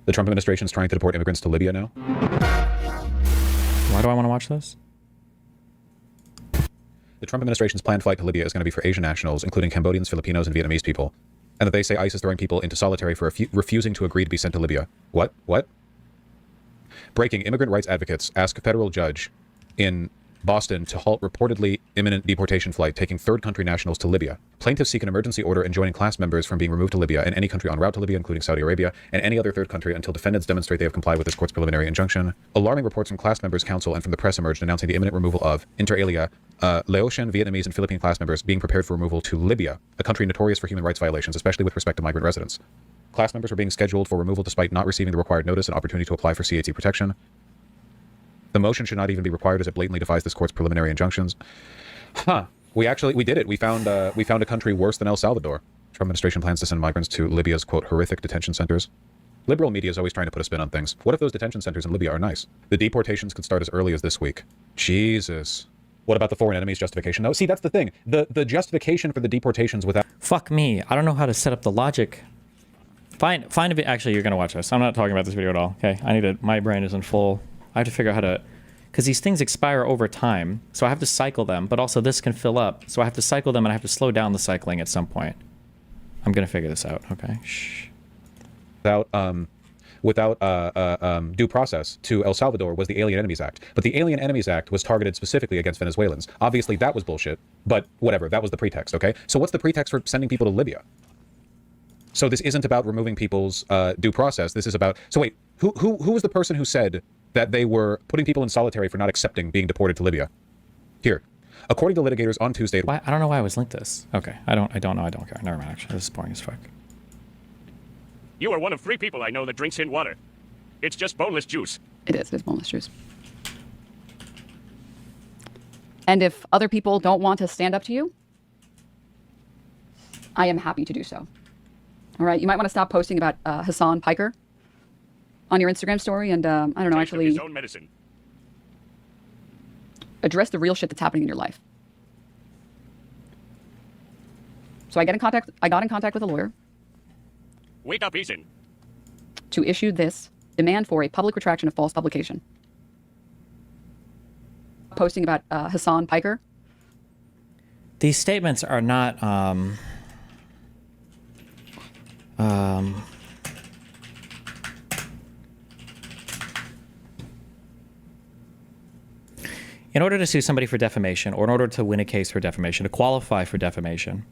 The Trump administration is trying to deport immigrants to Libya now. Why do I want to watch this? The Trump administration's planned flight to Libya is going to be for Asian nationals, including Cambodians, Filipinos, and Vietnamese people. And that they say ICE is throwing people into solitary for refusing to agree to be sent to Libya. What? What? Breaking: immigrant rights advocates ask a federal judge in Boston to halt reportedly imminent deportation flight taking third country nationals to Libya. Plaintiffs seek an emergency order enjoining class members from being removed to Libya and any country en route to Libya, including Saudi Arabia, and any other third country until defendants demonstrate they have complied with this court's preliminary injunction. Alarming reports from class members' counsel and from the press emerged announcing the imminent removal of, inter alia, Laotian, Vietnamese, and Philippine class members being prepared for removal to Libya, a country notorious for human rights violations, especially with respect to migrant residents. Class members were being scheduled for removal despite not receiving the required notice and opportunity to apply for CAT protection. The motion should not even be required as it blatantly defies this court's preliminary injunctions. Huh. We did it. We found a country worse than El Salvador. Trump administration plans to send migrants to Libya's, quote, horrific detention centers. Liberal media is always trying to put a spin on things. What if those detention centers in Libya are nice? The deportations could start as early as this week. Jesus. What about the foreign enemies justification? No, see, that's the thing. The justification for the deportations without... Fuck me. I don't know how to set up the logic. Find a bit. Actually, you're going to watch this. I'm not talking about this video at all. Okay. My brain is in full... I have to figure out how to, because these things expire over time, so I have to cycle them, but also this can fill up, so I have to cycle them and I have to slow down the cycling at some point. I'm gonna figure this out, okay? Shh. Without due process to El Salvador was the Alien Enemies Act. But the Alien Enemies Act was targeted specifically against Venezuelans. Obviously that was bullshit, but whatever, that was the pretext, okay? So what's the pretext for sending people to Libya? So this isn't about removing people's due process, this is about... So wait, who was the person who said that they were putting people in solitary for not accepting being deported to Libya? Here. According to litigators on Tuesday... Why? I don't know why I was linked this. Okay, I don't know, I don't care. Never mind, actually. This is boring as fuck. You are one of 3 people I know that drinks in water. It's just boneless juice. It's boneless juice. And if other people don't want to stand up to you, I am happy to do so. All right, you might want to stop posting about Hassan Piker on your Instagram story and, I don't know, actually his own medicine. Address the real shit that's happening in your life. So I got in contact with a lawyer. Wake up, Ethan. To issue this demand for a public retraction of false publication. Posting about Hassan Piker. These statements are not, in order to sue somebody for defamation, or in order to win a case for defamation, to qualify for defamation,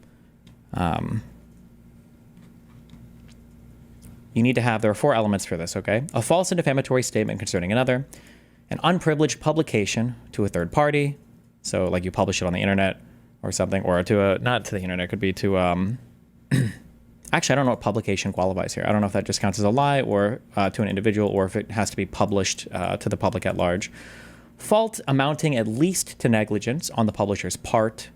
you need to have, there are 4 elements for this, okay? A false and defamatory statement concerning another, an unprivileged publication to a third party, so like you publish it on the internet or something, or to a, not to the internet, it could be to, actually, I don't know what publication qualifies here. I don't know if that just counts as a lie or to an individual, or if it has to be published to the public at large. Fault amounting at least to negligence on the publisher's part.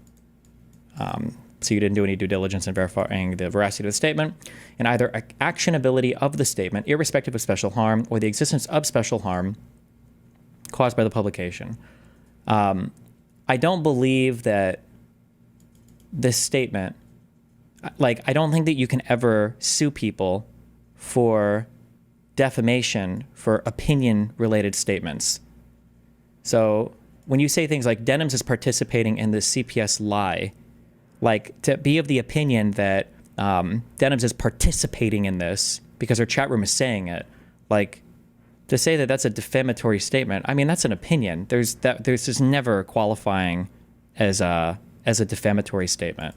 So you didn't do any due diligence in verifying the veracity of the statement, and either actionability of the statement, irrespective of special harm, or the existence of special harm caused by the publication. I don't believe that this statement, like, I don't think that you can ever sue people for defamation for opinion-related statements. So when you say things like Denims is participating in this CPS lie, like, to be of the opinion that Denims is participating in this because her chat room is saying it, like, to say that that's a defamatory statement, I mean, that's an opinion. There's just never qualifying as a defamatory statement.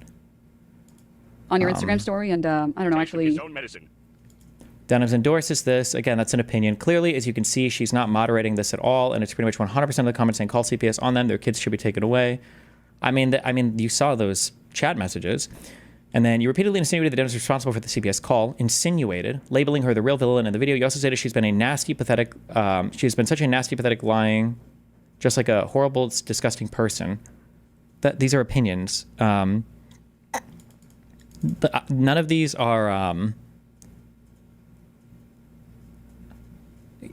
On your Instagram story, and I don't know, actually... His own medicine. Denims endorses this. Again, that's an opinion. Clearly, as you can see, she's not moderating this at all, and it's pretty much 100% of the comments saying call CPS on them. Their kids should be taken away. I mean, you saw those chat messages, and then you repeatedly insinuated that Denims is responsible for the CPS call. Insinuated, labeling her the real villain in the video. You also said that she's been a nasty, pathetic. She's been such a nasty, pathetic, lying, just like a horrible, disgusting person. That these are opinions. None of these are.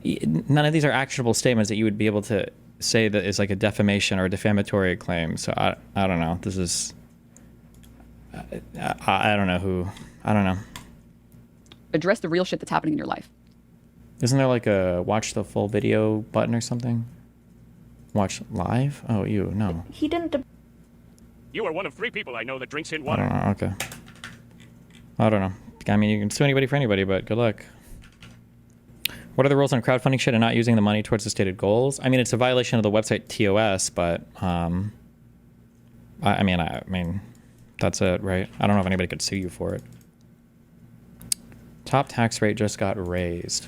None of these are actionable statements that you would be able to say that is like a defamation or a defamatory claim. So I don't know. This is, I don't know who, I don't know. Address the real shit that's happening in your life. Isn't there like a watch the full video button or something? Watch live? Oh, no. He didn't. You are one of 3 people I know that drinks in I water. don't know. Okay. I don't know. I mean, you can sue anybody for anybody, but good luck. What are the rules on crowdfunding shit and not using the money towards the stated goals? I mean, it's a violation of the website TOS, but I mean, that's it, right? I don't know if anybody could sue you for it. Top tax rate just got raised.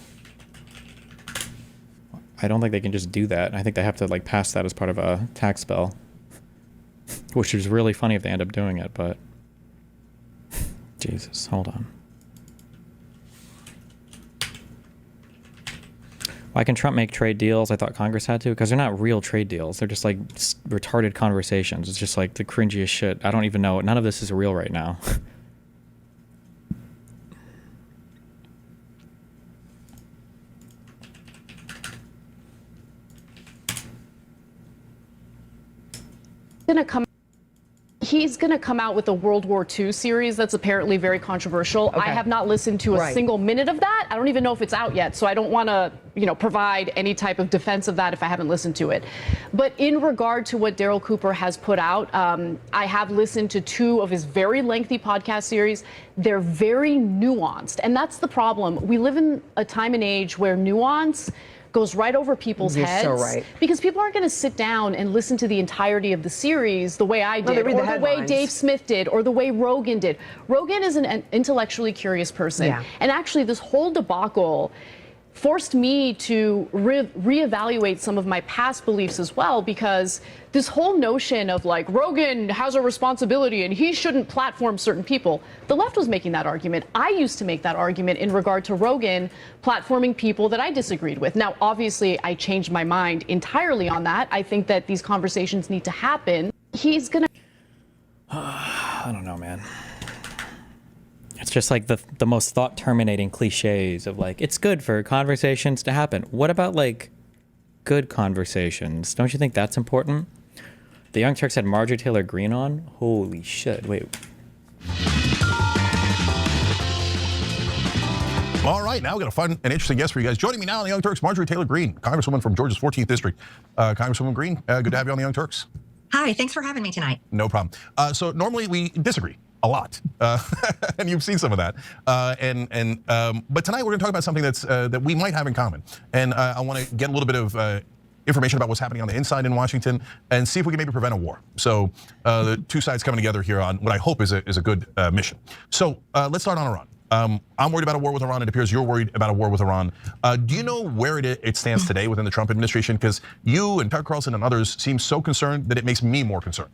I don't think they can just do that. I think they have to like pass that as part of a tax bill, which is really funny if they end up doing it, but Jesus, hold on. Why can Trump make trade deals? I thought Congress had to, because they're not real trade deals. They're just like retarded conversations. It's just like the cringiest shit. I don't even know. None of this is real right now. He's going to come out with a World War II series that's apparently very controversial. I have not listened to a single minute of that. I don't even know if it's out yet, so I don't want to, provide any type of defense of that if I haven't listened to it. But in regard to what Daryl Cooper has put out, I have listened to 2 of his very lengthy podcast series. They're very nuanced, and that's the problem. We live in a time and age where nuance goes right over people's heads. You're so right. Because people aren't going to sit down and listen to the entirety of the series the way I did, or the way Dave Smith did, or the way Rogan did. Rogan is an intellectually curious person. Yeah. And actually, this whole debacle forced me to reevaluate some of my past beliefs as well, because this whole notion of like Rogan has a responsibility and he shouldn't platform certain people. The left was making that argument. I used to make that argument in regard to Rogan platforming people that I disagreed with. Now, obviously, I changed my mind entirely on that. I think that these conversations need to happen. He's gonna. I don't know, man. It's just like the most thought-terminating cliches of like, it's good for conversations to happen. What about like good conversations? Don't you think that's important? The Young Turks had Marjorie Taylor Greene on. Holy shit! Wait. All right, now we're going to find an interesting guest for you guys. Joining me now on the Young Turks, Marjorie Taylor Greene, Congresswoman from Georgia's 14th District. Congresswoman Greene, good to have you on the Young Turks. Hi, thanks for having me tonight. No problem. So normally we disagree a lot, and you've seen some of that. But tonight we're going to talk about something that we might have in common, and I want to get a little bit of information about what's happening on the inside in Washington, and see if we can maybe prevent a war. So the 2 sides coming together here on what I hope is a good mission. So let's start on Iran. I'm worried about a war with Iran. It appears you're worried about a war with Iran. Do you know where it stands today within the Trump administration? Because you and Tucker Carlson and others seem so concerned that it makes me more concerned.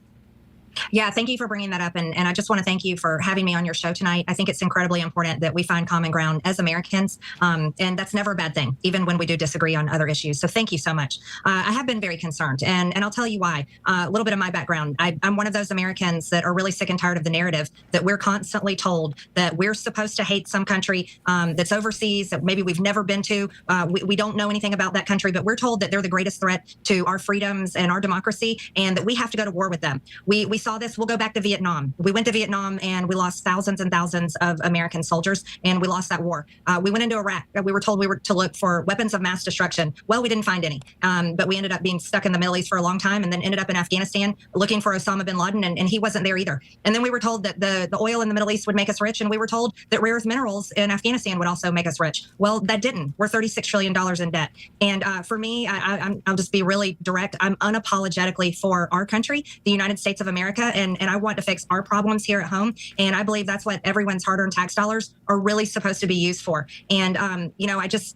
Yeah, thank you for bringing that up. And I just want to thank you for having me on your show tonight. I think it's incredibly important that we find common ground as Americans. And that's never a bad thing, even when we do disagree on other issues. So thank you so much. I have been very concerned, and I'll tell you why. A little bit of my background. I'm one of those Americans that are really sick and tired of the narrative that we're constantly told that we're supposed to hate some country that's overseas, that maybe we've never been to. We don't know anything about that country, but we're told that they're the greatest threat to our freedoms and our democracy, and that we have to go to war with them. We saw this. We'll go back to Vietnam. We went to Vietnam and we lost thousands and thousands of American soldiers, and we lost that war. We went into Iraq. We were told we were to look for weapons of mass destruction. Well, we didn't find any, but we ended up being stuck in the Middle East for a long time, and then ended up in Afghanistan looking for Osama bin Laden, and he wasn't there either. And then we were told that the oil in the Middle East would make us rich, and we were told that rare earth minerals in Afghanistan would also make us rich. Well, that didn't. We're $36 trillion in debt. And for me, I'll just be really direct. I'm unapologetically for our country, the United States of America, and I want to fix our problems here at home. And I believe that's what everyone's hard-earned tax dollars are really supposed to be used for. And I just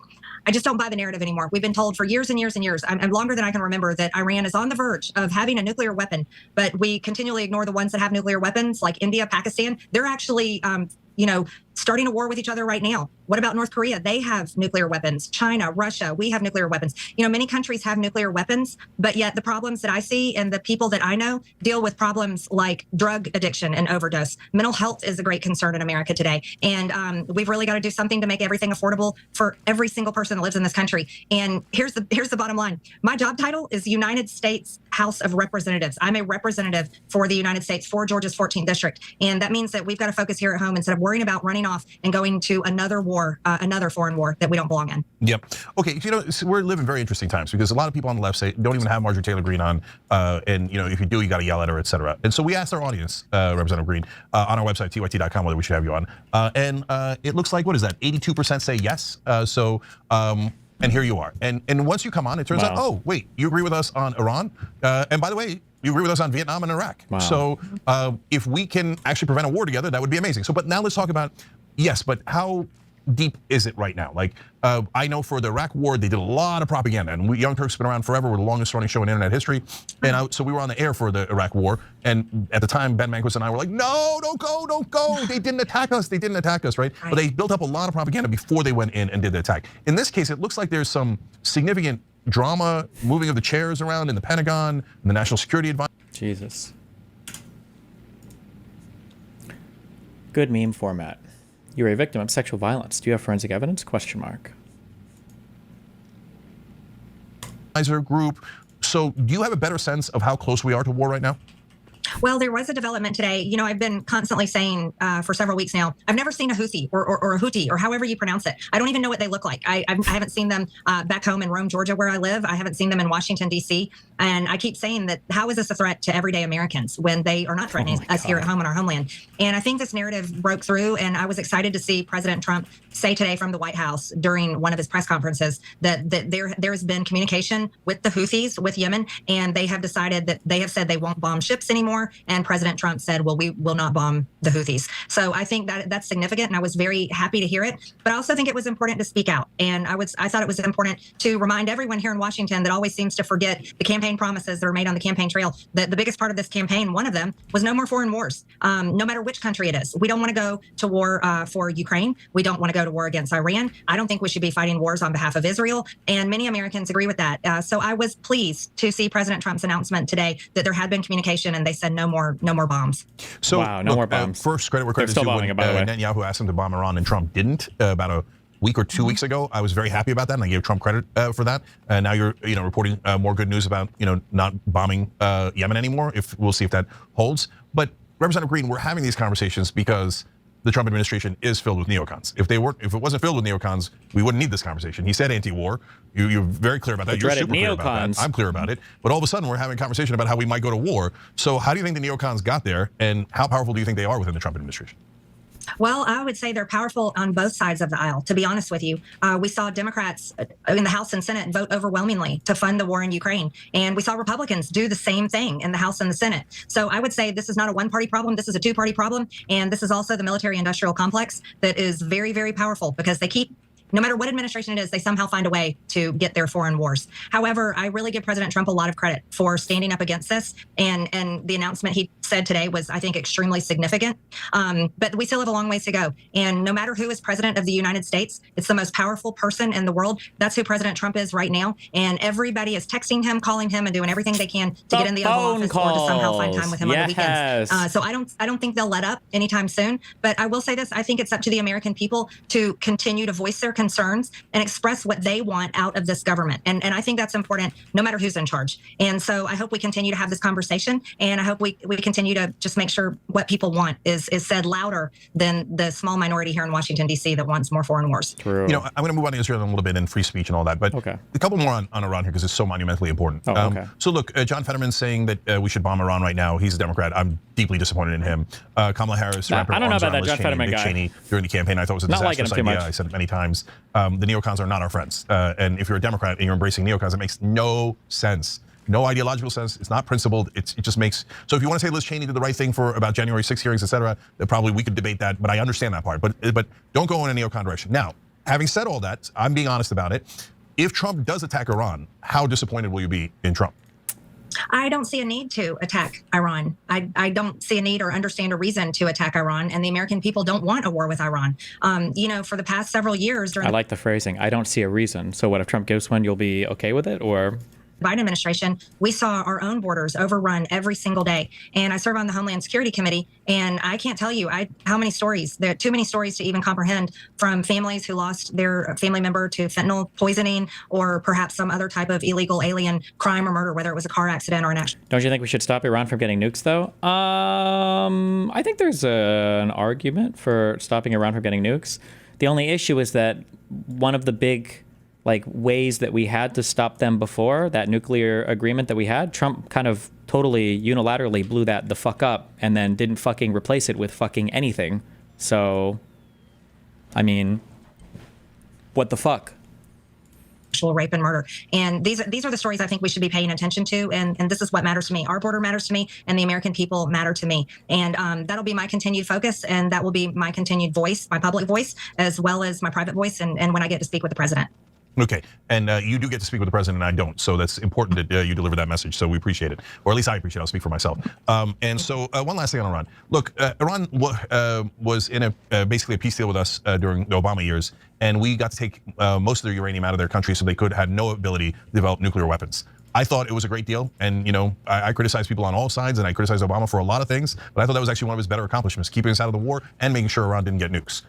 don't buy the narrative anymore. We've been told for years and years and years, I'm longer than I can remember, that Iran is on the verge of having a nuclear weapon, but we continually ignore the ones that have nuclear weapons, like India, Pakistan. They're actually starting a war with each other right now. What about North Korea? They have nuclear weapons. China, Russia, we have nuclear weapons. Many countries have nuclear weapons, but yet the problems that I see and the people that I know deal with problems like drug addiction and overdose. Mental health is a great concern in America today. And we've really got to do something to make everything affordable for every single person that lives in this country. And here's the bottom line. My job title is United States House of Representatives. I'm a representative for the United States, for Georgia's 14th District. And that means that we've got to focus here at home instead of worrying about running off and going to another war, another foreign war that we don't belong in. Yep. Okay. So we're living very interesting times because a lot of people on the left say don't even have Marjorie Taylor Greene on, and if you do, you got to yell at her, et cetera. And so we asked our audience, Representative Greene, on our website tyt.com whether we should have you on, and it looks like, what is that? 82% say yes. And here you are. And once you come on, it turns out, oh wait, you agree with us on Iran, and by the way, you agree with us on Vietnam and Iraq. Wow. So if we can actually prevent a war together, that would be amazing. So, but now let's talk about, yes, but how deep is it right now? Like, I know for the Iraq war, they did a lot of propaganda, and Young Turks have been around forever. We're the longest running show in internet history. And so we were on the air for the Iraq war. And at the time, Ben Mankiewicz and I were like, no, don't go. They didn't attack us, right? But they built up a lot of propaganda before they went in and did the attack. In this case, it looks like there's some significant drama, moving of the chairs around in the Pentagon, and the National Security Advisor. Jesus. Good meme format. You're a victim of sexual violence. Do you have forensic evidence? Question mark. Group. So do you have a better sense of how close we are to war right now? Well, there was a development today. I've been constantly saying for several weeks now, I've never seen a Houthi or a Houthi or however you pronounce it. I don't even know what they look like. I haven't seen them back home in Rome, Georgia, where I live. I haven't seen them in Washington, D.C. And I keep saying that, how is this a threat to everyday Americans when they are not threatening us here at home in our homeland? And I think this narrative broke through, and I was excited to see President Trump say today from the White House during one of his press conferences that there has been communication with the Houthis, with Yemen, and they have decided that they have said they won't bomb ships anymore. And President Trump said, well, we will not bomb the Houthis. So I think that that's significant, and I was very happy to hear it. But I also think it was important to speak out. And I thought it was important to remind everyone here in Washington that always seems to forget the campaign promises that are made on the campaign trail. That the biggest part of this campaign, one of them, was no more foreign wars, no matter which country it is. We don't want to go to war for Ukraine. We don't want to go to war against Iran. I don't think we should be fighting wars on behalf of Israel. And many Americans agree with that. So I was pleased to see President Trump's announcement today that there had been communication, and they said no more bombs. So wow, no more bombs. First, credit where credit is due. When Netanyahu asked him to bomb Iran and Trump didn't about a week or 2 weeks ago, I was very happy about that, and I gave Trump credit for that. And now you're reporting more good news about not bombing Yemen anymore. We'll see if that holds. But Representative Greene, we're having these conversations because the Trump administration is filled with neocons. If it wasn't filled with neocons, we wouldn't need this conversation. He said anti-war. You're very clear about that. You're super clear about that. I'm clear about it. But all of a sudden, we're having a conversation about how we might go to war. So how do you think the neocons got there, and how powerful do you think they are within the Trump administration? Well, I would say they're powerful on both sides of the aisle, to be honest with you. We saw Democrats in the House and Senate vote overwhelmingly to fund the war in Ukraine. And we saw Republicans do the same thing in the House and the Senate. So I would say this is not a one-party problem. This is a two-party problem. And this is also the military-industrial complex that is very, very powerful because they keep, no matter what administration it is, they somehow find a way to get their foreign wars. However, I really give President Trump a lot of credit for standing up against this. And the announcement he said today was, I think, extremely significant. But we still have a long ways to go. And no matter who is president of the United States, it's the most powerful person in the world. That's who President Trump is right now. And everybody is texting him, calling him, and doing everything they can to get in the Oval Office or to somehow find time with him on the weekends. So I don't think they'll let up anytime soon. But I will say this, I think it's up to the American people to continue to voice their concerns and express what they want out of this government. And I think that's important no matter who's in charge. And so I hope we continue to have this conversation, and I hope we continue to just make sure what people want is said louder than the small minority here in Washington, D.C. that wants more foreign wars. True. I'm going to move on to Israel in a little bit and free speech and all that, but a couple more on Iran here because it's so monumentally important. So look, John Fetterman's saying that we should bomb Iran right now. He's a Democrat. I'm deeply disappointed in him. Kamala Harris, I don't know about that John Fetterman guy. Cheney during the campaign, I thought it was a disastrous idea. I said it many times. The neocons are not our friends. And if you're a Democrat and you're embracing neocons, it makes no sense. No ideological sense. It's not principled. It just makes, so if you want to say Liz Cheney did the right thing about January 6 hearings, et cetera, probably we could debate that, but I understand that part. But don't go in a neocon direction. Now, having said all that, I'm being honest about it. If Trump does attack Iran, how disappointed will you be in Trump? I don't see a need to attack Iran. I don't see a need or understand a reason to attack Iran, and the American people don't want a war with Iran. For the past several years, I like the phrasing. I don't see a reason. So what if Trump gives one, you'll be okay with it, or? Biden administration, we saw our own borders overrun every single day. And I serve on the Homeland Security Committee, and I can't tell you how many stories, there are too many stories to even comprehend, from families who lost their family member to fentanyl poisoning or perhaps some other type of illegal alien crime or murder, whether it was a car accident or an accident. Don't you think we should stop Iran from getting nukes, though? I think there's an argument for stopping Iran from getting nukes. The only issue is that one of the big ways that we had to stop them before, that nuclear agreement that we had, Trump kind of totally unilaterally blew that the fuck up and then didn't fucking replace it with fucking anything. So, I mean, what the fuck? Actual rape and murder. And these are the stories I think we should be paying attention to. And this is what matters to me. Our border matters to me, and the American people matter to me. And that'll be my continued focus, and that will be my continued voice, my public voice, as well as my private voice, and when I get to speak with the president. Okay, and you do get to speak with the president, and I don't, so that's important that you deliver that message, so we appreciate it, or at least I appreciate it. I'll speak for myself. And so one last thing on Iran. Look, Iran was in basically a peace deal with us during the Obama years, and we got to take most of their uranium out of their country so they could have no ability to develop nuclear weapons. I thought it was a great deal, and I criticize people on all sides, and I criticize Obama for a lot of things, but I thought that was actually one of his better accomplishments, keeping us out of the war and making sure Iran didn't get nukes.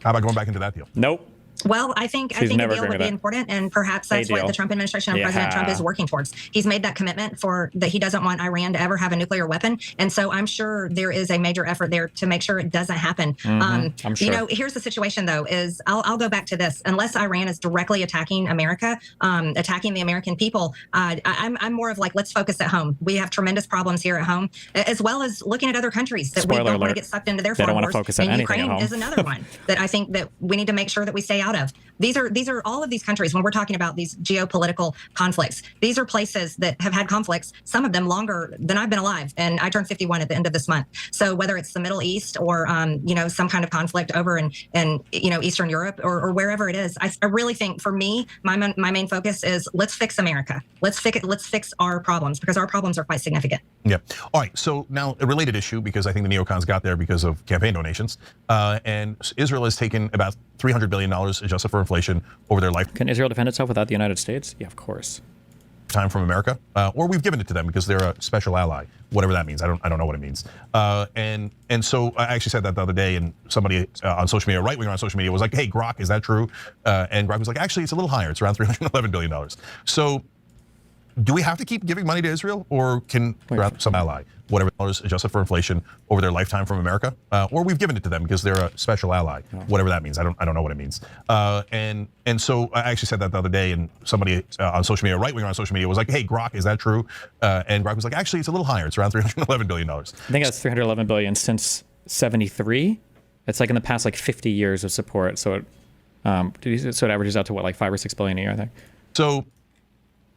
How about going back into that deal? Nope. Well, I think a deal would be important, and perhaps that's what the Trump administration and President Trump is working towards. He's made that commitment that he doesn't want Iran to ever have a nuclear weapon, and so I'm sure there is a major effort there to make sure it doesn't happen. I'm sure. Here's the situation though: is I'll go back to this. Unless Iran is directly attacking America, attacking the American people, I'm more of let's focus at home. We have tremendous problems here at home, as well as looking at other countries that we don't want to get sucked into their foreign wars. And Ukraine is another one that I think that we need to make sure that we stay out of. These are all of these countries, when we're talking about these geopolitical conflicts, these are places that have had conflicts, some of them longer than I've been alive. And I turned 51 at the end of this month. So whether it's the Middle East or, some kind of conflict over in Eastern Europe or wherever it is, I really think for me, my main focus is let's fix America. Let's fix our problems, because our problems are quite significant. Yeah. All right. So now a related issue, because I think the neocons got there because of campaign donations, and Israel has taken about $300 billion adjusted for inflation over their life. Can Israel defend itself without the United States? Yeah, of course. Time from America, or we've given it to them because they're a special ally, whatever that means. I don't know what it means. And so I actually said that the other day, and somebody on social media, right winger on social media, was like, "Hey, Grok, is that true?" And Grok was like, "Actually, it's a little higher. It's around $311 billion." So, do we have to keep giving money to Israel, or can some ally, whatever dollars adjusted for inflation over their lifetime from America, or we've given it to them because they're a special ally, whatever that means. I don't know what it means. And so I actually said that the other day, and somebody on social media, right winger on social media, was like, "Hey, Grok, is that true?" And Grok was like, "Actually, it's a little higher. It's around $311 billion." I think that's $311 billion since '73. It's in the past 50 years of support. So it averages out to what, 5 or 6 billion a year, I think. So,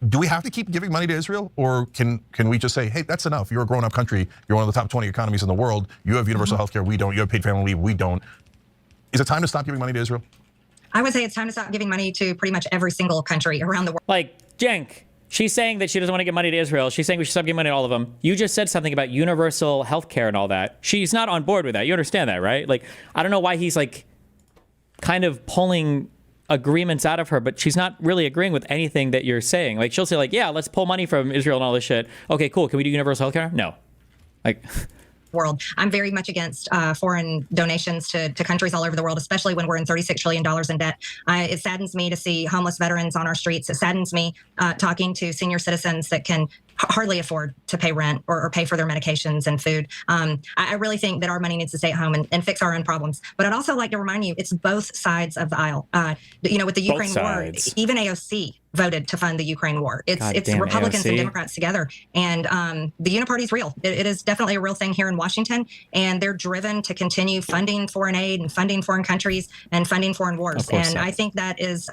do we have to keep giving money to Israel, or can we just say, "Hey, that's enough. You're a grown-up country. You're one of the top 20 economies in the world. You have universal health care. We don't. You have paid family leave. We don't." Is it time to stop giving money to Israel? I would say it's time to stop giving money to pretty much every single country around the world. Jenk, she's saying that she doesn't want to give money to Israel. She's saying we should stop giving money to all of them. You just said something about universal health care and all that. She's not on board with that. You understand that, right? I don't know why he's kind of pulling agreements out of her, but she's not really agreeing with anything that you're saying. She'll say yeah, let's pull money from Israel and all this shit. Okay, cool. Can we do universal healthcare? No. World. I'm very much against foreign donations to countries all over the world, especially when we're in $36 trillion in debt. It saddens me to see homeless veterans on our streets. It saddens me talking to senior citizens that can hardly afford to pay rent or pay for their medications and food. I really think that our money needs to stay at home and fix our own problems. But I'd also like to remind you, it's both sides of the aisle. With the Ukraine war, even AOC voted to fund the Ukraine war. It's Republicans and Democrats together. And the Uniparty is real. It is definitely a real thing here in Washington. And they're driven to continue funding foreign aid and funding foreign countries and funding foreign wars. And I think that is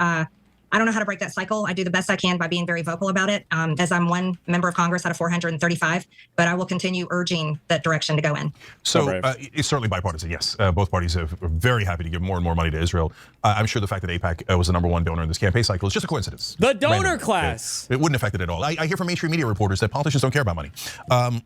I don't know how to break that cycle. I do the best I can by being very vocal about it, as I'm one member of Congress out of 435, but I will continue urging that direction to go in. So it's certainly bipartisan, yes. Both parties are very happy to give more and more money to Israel. I'm sure the fact that AIPAC was the #1 donor in this campaign cycle is just a coincidence. The donor class. It wouldn't affect it at all. I hear from mainstream media reporters that politicians don't care about money. But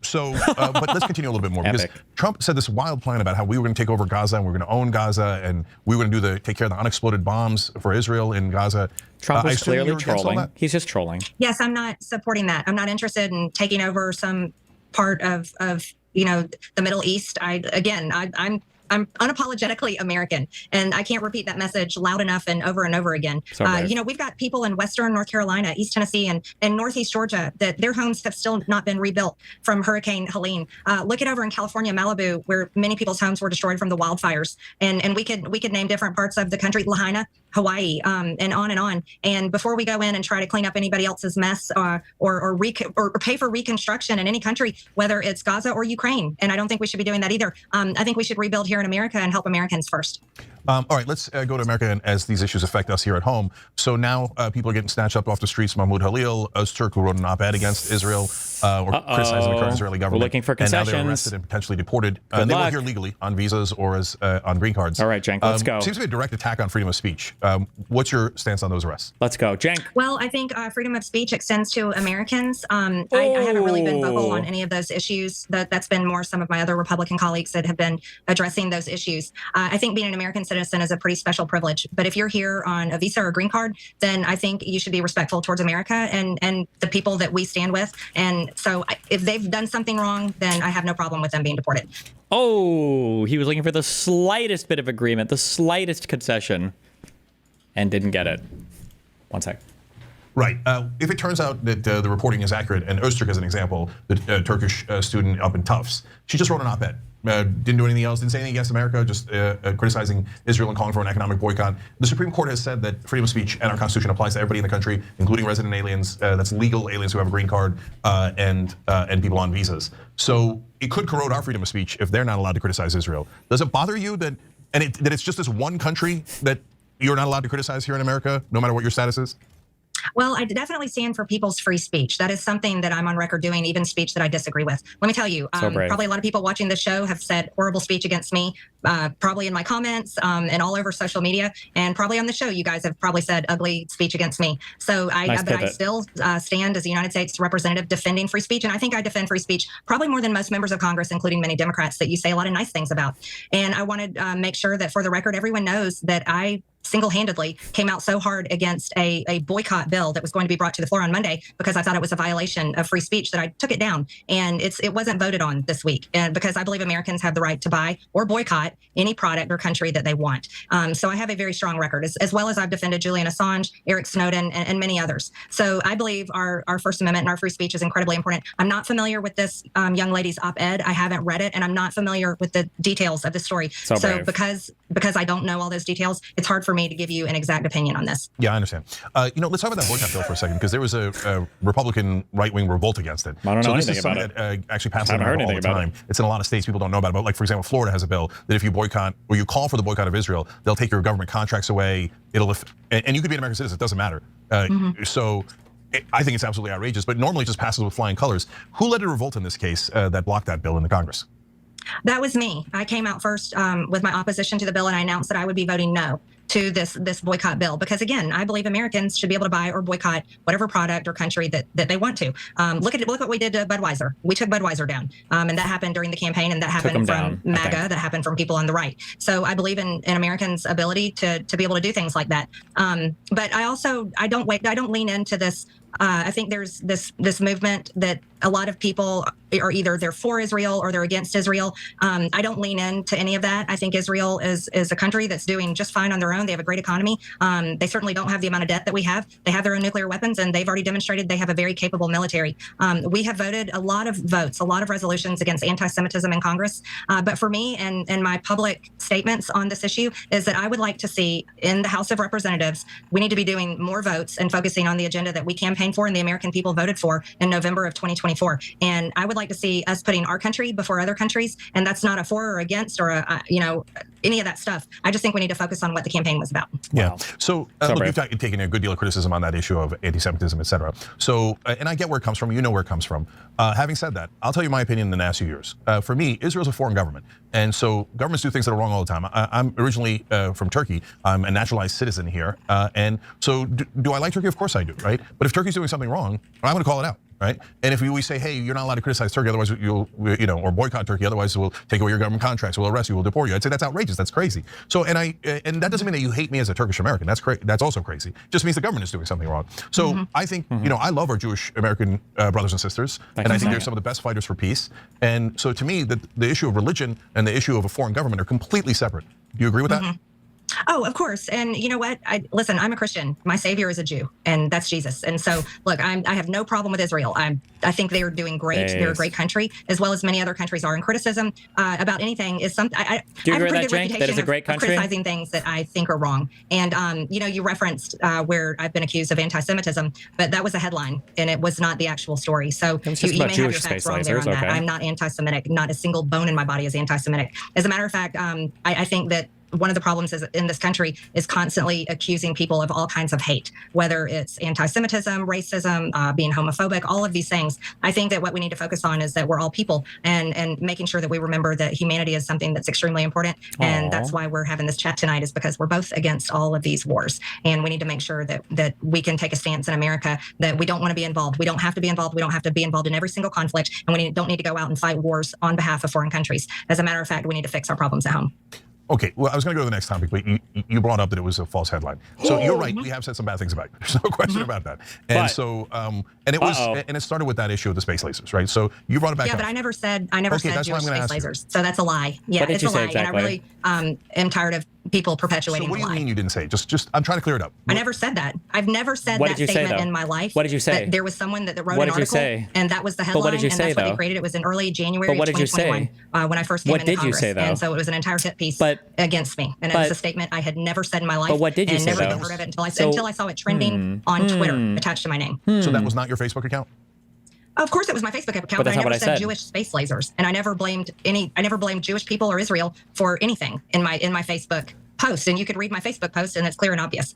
let's continue a little bit more, because Trump said this wild plan about how we were going to take over Gaza and we're going to own Gaza and we were going to take care of the unexploded bombs for Israel in Gaza. Trump I was assume clearly you're against all trolling. that? He's just trolling. Yes, I'm not supporting that. I'm not interested in taking over some part of the Middle East. I'm unapologetically American, and I can't repeat that message loud enough and over again. So brave. We've got people in Western North Carolina, East Tennessee, and Northeast Georgia that their homes have still not been rebuilt from Hurricane Helene. Look at over in California, Malibu, where many people's homes were destroyed from the wildfires, and we could name different parts of the country, Lahaina, Hawaii, and on and on. And before we go in and try to clean up anybody else's mess or pay for reconstruction in any country, whether it's Gaza or Ukraine, and I don't think we should be doing that either. I think we should rebuild here in America and help Americans first. All right, let's go to America as these issues affect us here at home. So now people are getting snatched up off the streets. Mahmoud Halil, Öztürk, who wrote an op-ed against Israel or criticizing the current Israeli government. We're looking for and now concessions. they're arrested and potentially deported. And they luck. work here legally on visas or as on green cards. All right, Cenk, let's go. Seems to be a direct attack on freedom of speech. What's your stance on those arrests? Let's go. Cenk. Well, I think freedom of speech extends to Americans. I haven't really been vocal on any of those issues. That's been more some of my other Republican colleagues that have been addressing those issues. I think being an American citizen is a pretty special privilege. But if you're here on a visa or a green card, then I think you should be respectful towards America and the people that we stand with. And so if they've done something wrong, then I have no problem with them being deported. Oh, he was looking for the slightest bit of agreement, the slightest concession, and didn't get it. One sec. Right. If it turns out that the reporting is accurate, and Öztürk as an example, the Turkish student up in Tufts, she just wrote an op-ed. Didn't do anything else, didn't say anything against America, just criticizing Israel and calling for an economic boycott. The Supreme Court has said that freedom of speech and our Constitution applies to everybody in the country, including resident aliens, that's legal aliens who have a green card, and people on visas. So it could corrode our freedom of speech if they're not allowed to criticize Israel. Does it bother you that it's just this one country that you're not allowed to criticize here in America, no matter what your status is? Well, I definitely stand for people's free speech. That is something that I'm on record doing, even speech that I disagree with. Let me tell you, probably a lot of people watching the show have said horrible speech against me, probably in my comments and all over social media, and probably on the show, you guys have probably said ugly speech against me. So I still stand as a United States representative defending free speech, and I think I defend free speech probably more than most members of Congress, including many Democrats that you say a lot of nice things about. And I want to make sure that for the record, everyone knows that I single-handedly came out so hard against a boycott bill that was going to be brought to the floor on Monday because I thought it was a violation of free speech that I took it down. And it wasn't voted on this week because I believe Americans have the right to buy or boycott any product or country that they want. So I have a very strong record, as well as I've defended Julian Assange, Eric Snowden, and many others. So I believe our First Amendment and our free speech is incredibly important. I'm not familiar with this young lady's op-ed. I haven't read it, and I'm not familiar with the details of the story. So because I don't know all those details, it's hard for me to give you an exact opinion on this. Yeah, I understand. Let's talk about that boycott bill for a second, because there was a Republican right-wing revolt against it. I don't know this anything is something about that actually passes I haven't heard all the anything about time. It's in a lot of states people don't know about it. But like, for example, Florida has a bill that if you boycott or you call for the boycott of Israel, they'll take your government contracts away. And you could be an American citizen, it doesn't matter. So I think it's absolutely outrageous, but normally it just passes with flying colors. Who led a revolt in this case that blocked that bill in the Congress? That was me. I came out first with my opposition to the bill, and I announced that I would be voting no to this boycott bill because, again, I believe Americans should be able to buy or boycott whatever product or country that they want to. Look what we did to Budweiser. We took Budweiser down, and that happened during the campaign, and that happened from MAGA, that happened from people on the right. So I believe in Americans' ability to be able to do things like that. But I don't lean into this. I think there's this movement that a lot of people are either they're for Israel or they're against Israel. I don't lean into any of that. I think Israel is a country that's doing just fine on their own. They have a great economy. They certainly don't have the amount of debt that we have. They have their own nuclear weapons, and they've already demonstrated they have a very capable military. We have voted a lot of votes, a lot of resolutions against anti-Semitism in Congress. But for me and my public statements on this issue is that I would like to see in the House of Representatives, we need to be doing more votes and focusing on the agenda that we campaigned for and the American people voted for in November of 2024. And I would like to see us putting our country before other countries. And that's not a for or against or any of that stuff. I just think we need to focus on what the campaign was about. Yeah. Wow. So look, you've taken a good deal of criticism on that issue of anti-Semitism, et cetera. So, and I get where it comes from. You know where it comes from. Having said that, I'll tell you my opinion in the last few years. For me, Israel's a foreign government. And so governments do things that are wrong all the time. I'm originally from Turkey. I'm a naturalized citizen here. And so do I like Turkey? Of course I do, right? But if Turkey's doing something wrong, I'm going to call it out. right? And if we say, hey, you're not allowed to criticize Turkey, otherwise you'll, or boycott Turkey, otherwise we'll take away your government contracts, we'll arrest you, we'll deport you. I'd say that's outrageous, that's crazy. So, and that doesn't mean that you hate me as a Turkish American. That's also crazy. It just means the government is doing something wrong. So I think, I love our Jewish American brothers and sisters, and I think they're some of the best fighters for peace. And so to me, the issue of religion and the issue of a foreign government are completely separate. Do you agree with that? Oh, of course. And you know what? Listen, I'm a Christian. My savior is a Jew, and that's Jesus. And so, look, I have no problem with Israel. I think they are doing great. They're a great country, as well as many other countries are. And criticism about anything is something. I Do you have a agree with pretty that, good Cenk? That is a reputation great of country? criticizing things that I think are wrong. And you referenced where I've been accused of anti-Semitism, but that was a headline, and it was not the actual story. So It was you just may about have your Jewish facts space wrong there lasers, on that. okay. I'm not anti-Semitic. Not a single bone in my body is anti-Semitic. As a matter of fact, I think that one of the problems is in this country is constantly accusing people of all kinds of hate, whether it's anti-Semitism, racism, being homophobic, all of these things. I think that what we need to focus on is that we're all people, and making sure that we remember that humanity is something that's extremely important. And that's why we're having this chat tonight, is because we're both against all of these wars. And we need to make sure that we can take a stance in America that we don't want to be involved. We don't have to be involved. We don't have to be involved in every single conflict. And we don't need to go out and fight wars on behalf of foreign countries. As a matter of fact, we need to fix our problems at home. Okay, well, I was going to go to the next topic, but you brought up that it was a false headline. So you're right. We have said some bad things about you. There's no question about that. And But- so, and it started with that issue of the space lasers, right? So you brought it back Yeah, up. but I never said Okay, Jewish that's what I'm space gonna ask you. lasers. So that's a lie. Yeah, What did it's you a say lie, exactly? and I really am tired of people perpetuating So what do the you lie. mean you didn't say it? Just I'm trying to clear it up. I never said that. I've never said What that did you say, statement though? in my life. What did you say? That there was someone that wrote What an did you article, say? and that was the But headline, what did you and say, that's what though? they created. It was in early January But of what did you 2021 when I first came What into did you Congress. say, though? And so it was an entire hit piece But- against me, and it was a statement I had never said in my life. But what did you and say, never though? even heard of it until So- I saw it trending on Twitter attached to my name. So that was not your Facebook account? Of course, it was my Facebook account, But but, that's I not never what I said said. Jewish space lasers, and I never blamed Jewish people or Israel for anything in my Facebook post. And you could read my Facebook post, and it's clear and obvious.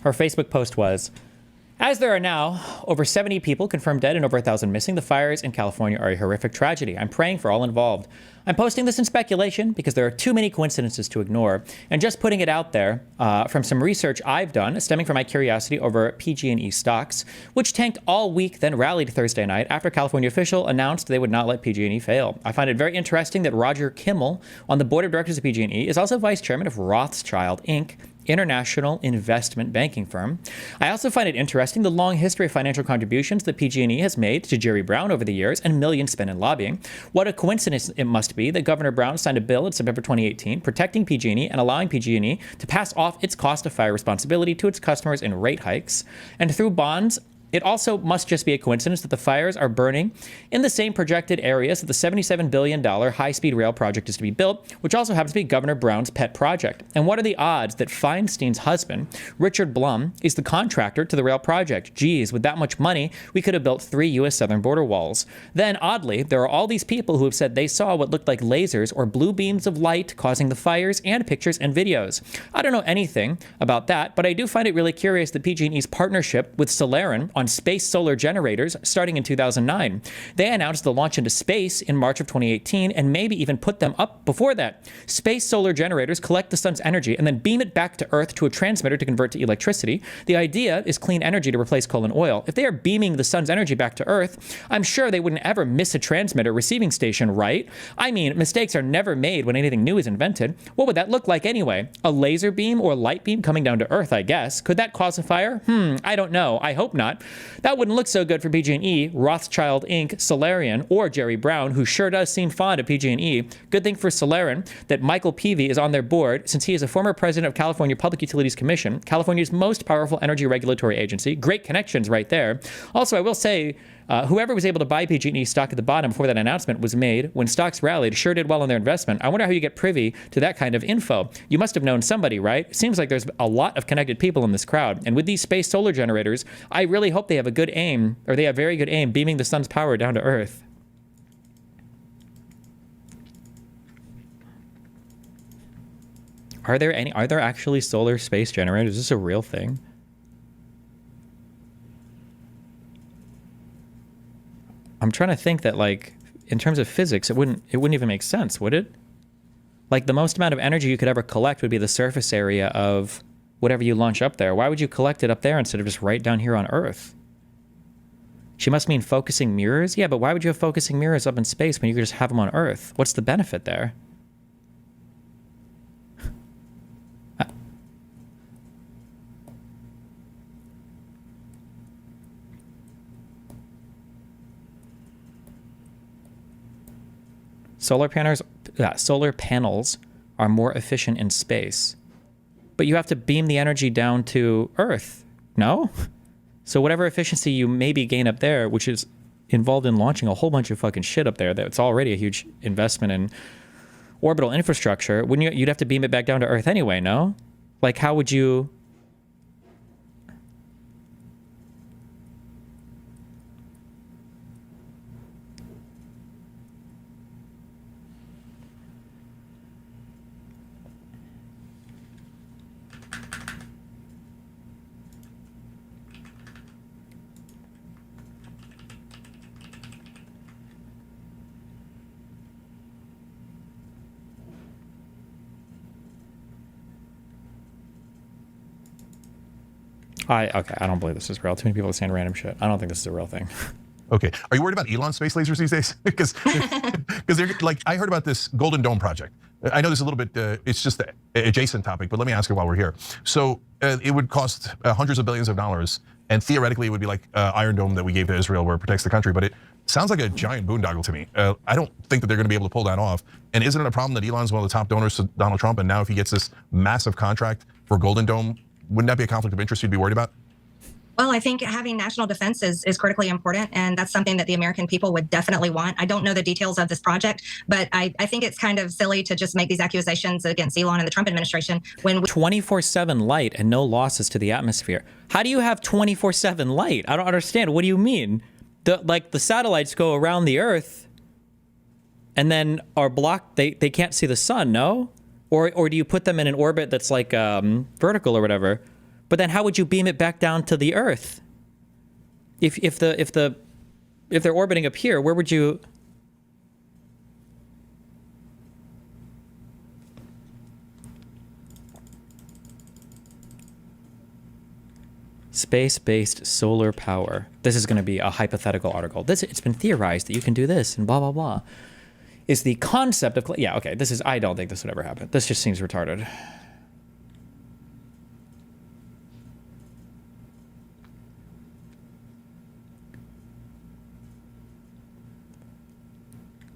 Her Facebook post was, as there are now over 70 people confirmed dead and over 1,000 missing, the fires in California are a horrific tragedy. I'm praying for all involved. I'm posting this in speculation because there are too many coincidences to ignore, and just putting it out there from some research I've done stemming from my curiosity over PG&E stocks, which tanked all week, then rallied Thursday night after a California official announced they would not let PG&E fail. I find it very interesting that Roger Kimmel on the board of directors of PG&E is also vice chairman of Rothschild, Inc., international investment banking firm. I also find it interesting the long history of financial contributions that PG&E has made to Jerry Brown over the years and millions spent in lobbying. What a coincidence it must be that Governor Brown signed a bill in September 2018 protecting PG&E and allowing PG&E to pass off its cost of fire responsibility to its customers in rate hikes. And through bonds, it also must just be a coincidence that the fires are burning in the same projected areas that the $77 billion high-speed rail project is to be built, which also happens to be Governor Brown's pet project. And what are the odds that Feinstein's husband, Richard Blum, is the contractor to the rail project? Geez, with that much money, we could have built 3 U.S. southern border walls. Then, oddly, there are all these people who have said they saw what looked like lasers or blue beams of light causing the fires, and pictures and videos. I don't know anything about that, but I do find it really curious that PG&E's partnership with Solarin on space solar generators starting in 2009. They announced the launch into space in March of 2018 and maybe even put them up before that. Space solar generators collect the sun's energy and then beam it back to Earth to a transmitter to convert to electricity. The idea is clean energy to replace coal and oil. If they are beaming the sun's energy back to Earth, I'm sure they wouldn't ever miss a transmitter receiving station, right? I mean, mistakes are never made when anything new is invented. What would that look like anyway? A laser beam or light beam coming down to Earth, I guess. Could that cause a fire? I don't know. I hope not. That wouldn't look so good for PG&E, Rothschild Inc., Solarian, or Jerry Brown, who sure does seem fond of PG&E. Good thing for Solarian that Michael Peavy is on their board, since he is a former president of California Public Utilities Commission, California's most powerful energy regulatory agency. Great connections right there. Also, I will say, whoever was able to buy PG&E stock at the bottom before that announcement was made, when stocks rallied, sure did well on their investment. I wonder how you get privy to that kind of info. You must have known somebody, right? Seems like there's a lot of connected people in this crowd. And with these space solar generators, I really hope they have a good aim, or they have very good aim, beaming the sun's power down to Earth. Are there actually solar space generators? Is this a real thing? I'm trying to think that, like, in terms of physics, it wouldn't even make sense, would it? Like the most amount of energy you could ever collect would be the surface area of whatever you launch up there. Why would you collect it up there instead of just right down here on Earth? She must mean focusing mirrors? Yeah, but why would you have focusing mirrors up in space when you could just have them on Earth? What's the benefit there? Solar panels are more efficient in space, but you have to beam the energy down to Earth, no? So whatever efficiency you maybe gain up there, which is involved in launching a whole bunch of fucking shit up there, that's already a huge investment in orbital infrastructure, you'd have to beam it back down to Earth anyway, no? Like how would you... Okay, I don't believe this is real. Too many people are saying random shit. I don't think this is a real thing. Okay, are you worried about Elon's space lasers these days? Because they're like, I heard about this Golden Dome project. I know this is a little bit, it's just an adjacent topic, but let me ask you while we're here. So it would cost hundreds of billions of dollars, and theoretically it would be like Iron Dome that we gave to Israel where it protects the country, but it sounds like a giant boondoggle to me. I don't think that they're gonna be able to pull that off. And isn't it a problem that Elon's one of the top donors to Donald Trump, and now if he gets this massive contract for Golden Dome, wouldn't that be a conflict of interest you'd be worried about? Well, I think having national defense is critically important, and that's something that the American people would definitely want. I don't know the details of this project, but I think it's kind of silly to just make these accusations against Elon and the Trump administration when 24/7 light and no losses to the atmosphere. How do you have 24/7 light? I don't understand. What do you mean? The satellites go around the Earth and then are blocked. They can't see the sun, no? Or do you put them in an orbit that's like vertical or whatever? But then how would you beam it back down to the Earth? If they're orbiting up here, where would you? Space-based solar power. This is going to be a hypothetical article. It's been theorized that you can do this and blah blah blah. Is the concept of yeah, okay, I don't think this would ever happen. This just seems retarded.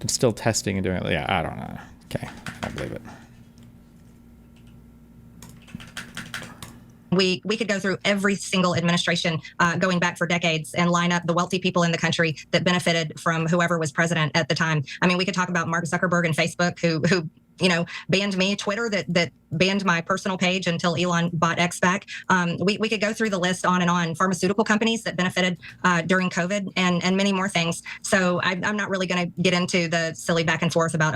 It's still testing and doing it. Yeah, I don't know. Okay, I don't believe it. we could go through every single administration going back for decades and line up the wealthy people in the country that benefited from whoever was president at the time. I mean, we could talk about Mark Zuckerberg and Facebook, who banned me, Twitter that banned my personal page until Elon bought X back. We could go through the list on and on. Pharmaceutical companies that benefited during COVID and many more things. So I'm not really going to get into the silly back and forth about,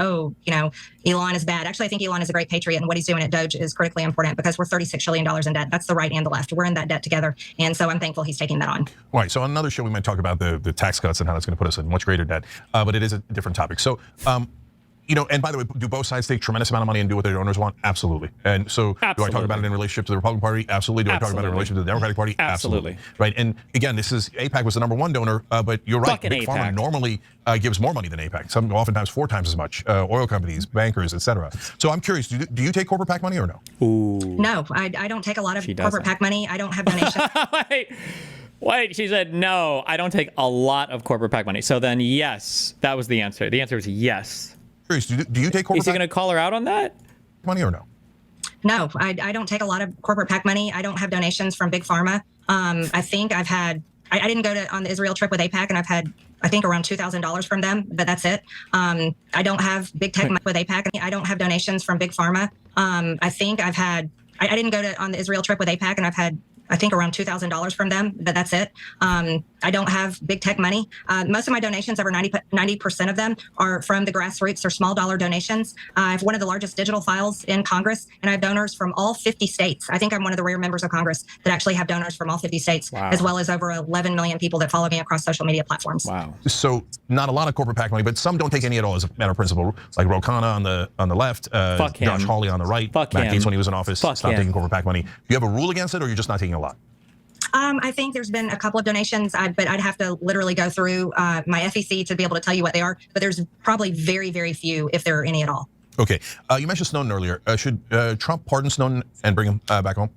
Elon is bad. Actually, I think Elon is a great patriot, and what he's doing at Doge is critically important because we're $36 trillion in debt. That's the right and the left. We're in that debt together. And so I'm thankful he's taking that on. Right. So on another show, we might talk about the tax cuts and how that's going to put us in much greater debt. But it is a different topic. So, and by the way, do both sides take a tremendous amount of money and do what their owners want? Absolutely. And so do I talk about it in relationship to the Republican Party? Absolutely. Do I talk about it in relationship to the Democratic Party? Absolutely. Right. And again, AIPAC was the #1 donor, but you're right. Fucking Big Pharma AIPAC normally gives more money than AIPAC, oftentimes 4 times as much, oil companies, bankers, et cetera. So I'm curious, do you take corporate PAC money or no? Ooh. No, I don't take a lot of corporate PAC money. I don't have donations. Wait, she said, no, I don't take a lot of corporate PAC money. So then, yes, that was the answer. The answer was yes. Curious, do you take corporate Is he going to call her out on that? money or no? No, I don't take a lot of corporate PAC money. I don't have donations from Big Pharma. I think I've had, I didn't go on the Israel trip with AIPAC, and I've had, I think, around $2,000 from them, but that's it. I don't have big tech with AIPAC. I don't have donations from Big Pharma. I think I've had, I didn't go on the Israel trip with AIPAC, and I've had, I think around $2,000 from them, but that's it. I don't have big tech money. Most of my donations, over 90% of them, are from the grassroots or small dollar donations. I have one of the largest digital files in Congress, and I have donors from all 50 states. I think I'm one of the rare members of Congress that actually have donors from all 50 states, as well as over 11 million people that follow me across social media platforms. Wow. So not a lot of corporate PAC money, but some don't take any at all as a matter of principle. Like Ro Khanna on the left, Fuck him. Josh Hawley on the right, Fuck Matt him. Gaetz when he was in office, Fuck stopped him. taking corporate PAC money. Do you have a rule against it, or you're just not taking a lot? I think there's been a couple of donations, but I'd have to literally go through my FEC to be able to tell you what they are. But there's probably very, very few, if there are any at all. Okay. You mentioned Snowden earlier. Should Trump pardon Snowden and bring him back home?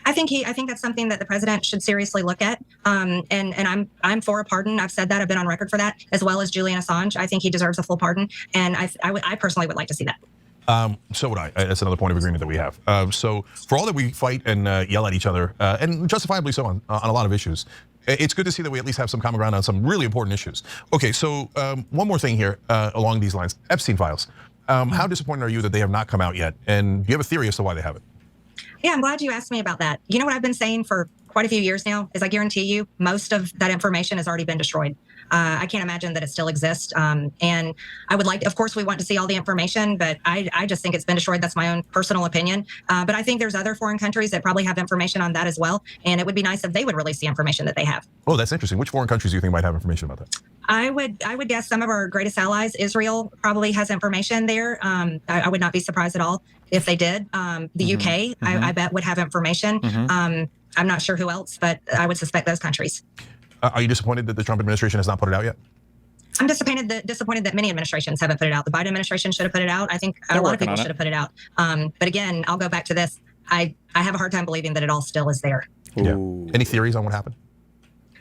I think that's something that the president should seriously look at. And I'm for a pardon. I've said that. I've been on record for that, as well as Julian Assange. I think he deserves a full pardon, and I personally would like to see that. So would I. That's another point of agreement that we have. So for all that we fight and yell at each other, and justifiably so on a lot of issues, it's good to see that we at least have some common ground on some really important issues. Okay, so one more thing here along these lines. Epstein files. How disappointed are you that they have not come out yet? And do you have a theory as to why they haven't? Yeah, I'm glad you asked me about that. You know what I've been saying for quite a few years now is I guarantee you most of that information has already been destroyed. I can't imagine that it still exists. And I would like, of course, we want to see all the information, but I just think it's been destroyed. That's my own personal opinion. But I think there's other foreign countries that probably have information on that as well. And it would be nice if they would release the information that they have. Oh, that's interesting. Which foreign countries do you think might have information about that? I would guess some of our greatest allies, Israel, probably has information there. I would not be surprised at all if they did. The UK, I bet, would have information. I'm not sure who else, but I would suspect those countries. Are you disappointed that the Trump administration has not put it out yet? I'm disappointed that many administrations haven't put it out. The Biden administration should have put it out. I think a lot of people should have put it out. But again, I'll go back to this. I have a hard time believing that it all still is there. Yeah. Any theories on what happened?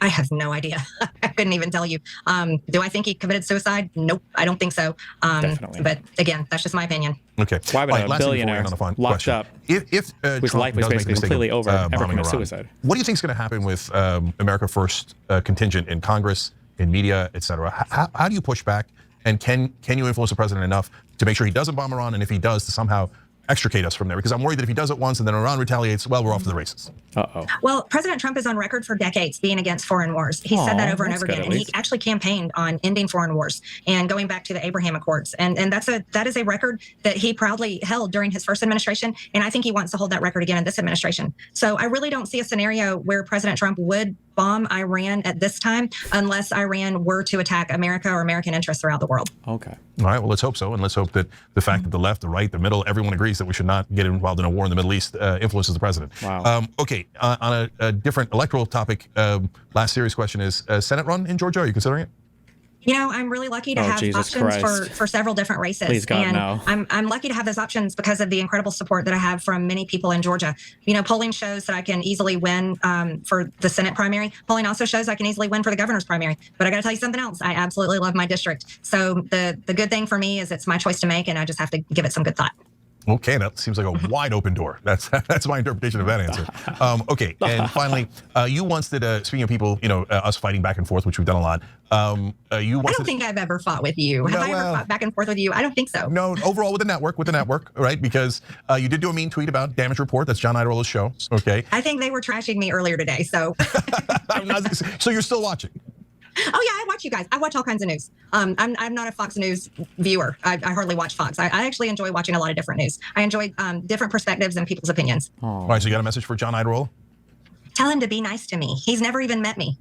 I have no idea. I couldn't even tell you. Do I think he committed suicide? Nope, I don't think so. Definitely. But again, that's just my opinion. Okay. Why would a last thing before we billionaire end on the fun locked question. up, If whose Trump life was does make basically the mistake completely of, over, ever bombing commit Iran, suicide? what do you think is going to happen with America First contingent in Congress, in media, et cetera? How do you push back? And can you influence the president enough to make sure he doesn't bomb Iran? And if he does, to somehow extricate us from there? Because I'm worried that if he does it once and then Iran retaliates, well, we're off to the races. Uh-oh. Well, President Trump is on record for decades being against foreign wars. He said that over and that's over good, again. at And he least. actually campaigned on ending foreign wars and going back to the Abraham Accords. And that is a record that he proudly held during his first administration. And I think he wants to hold that record again in this administration. So I really don't see a scenario where President Trump would bomb Iran at this time unless Iran were to attack America or American interests throughout the world. Okay. All right, well, let's hope so. And let's hope that the fact that the left, the right, the middle, everyone agrees that we should not get involved in a war in the Middle East influences the president. Wow. Okay, on a different electoral topic, last serious question is Senate run in Georgia. Are you considering it? You know, I'm really lucky to have Jesus options Christ. for several different races. Please, God, and no. I'm lucky to have those options because of the incredible support that I have from many people in Georgia. You know, polling shows that I can easily win for the Senate primary. Polling also shows I can easily win for the governor's primary. But I got to tell you something else. I absolutely love my district. So the good thing for me is it's my choice to make, and I just have to give it some good thought. Okay, that seems like a wide open door. That's my interpretation of that answer. Okay, and finally, you once did, speaking of people, us fighting back and forth, which we've done a lot. You once I don't think I've ever fought with you. Have I ever fought back and forth with you? I don't think so. No, overall with the network, right? Because you did do a mean tweet about Damage Report. That's John Iadaro's show. Okay. I think they were trashing me earlier today. So. So you're still watching? Oh yeah, I watch you guys. I watch all kinds of news. I'm not a Fox News viewer. I hardly watch Fox. I actually enjoy watching a lot of different news. I enjoy different perspectives and people's opinions. All right, so you got a message for John Iadarola? Tell him to be nice to me. He's never even met me.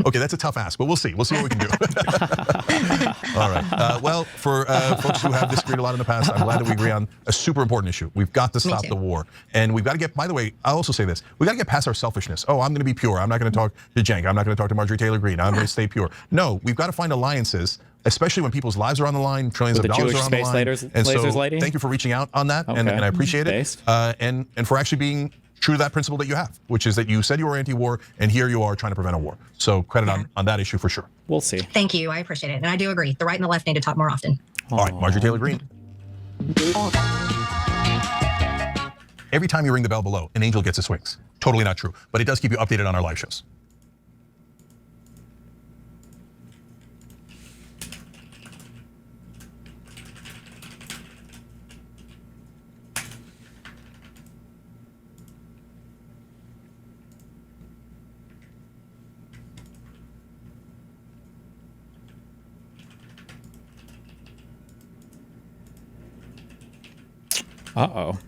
Okay, that's a tough ask, but we'll see. We'll see what we can do. All right. Well, for folks who have disagreed a lot in the past, I'm glad that we agree on a super important issue. We've got to stop the war. And we've got to get, by the way, I'll also say this. We've got to get past our selfishness. Oh, I'm going to be pure. I'm not going to talk to Cenk. I'm not going to talk to Marjorie Taylor Greene. I'm going to stay pure. No, we've got to find alliances, especially when people's lives are on the line, trillions of dollars are on the line. And so thank you for reaching out on that, and I appreciate it. And for actually being true to that principle that you have, which is that you said you were anti-war, and here you are trying to prevent a war. So credit on that issue for sure. We'll see. Thank you. I appreciate it. And I do agree. The right and the left need to talk more often. All right, Marjorie Taylor Greene. Every time you ring the bell below, an angel gets his wings. Totally not true, but it does keep you updated on our live shows. Uh-oh.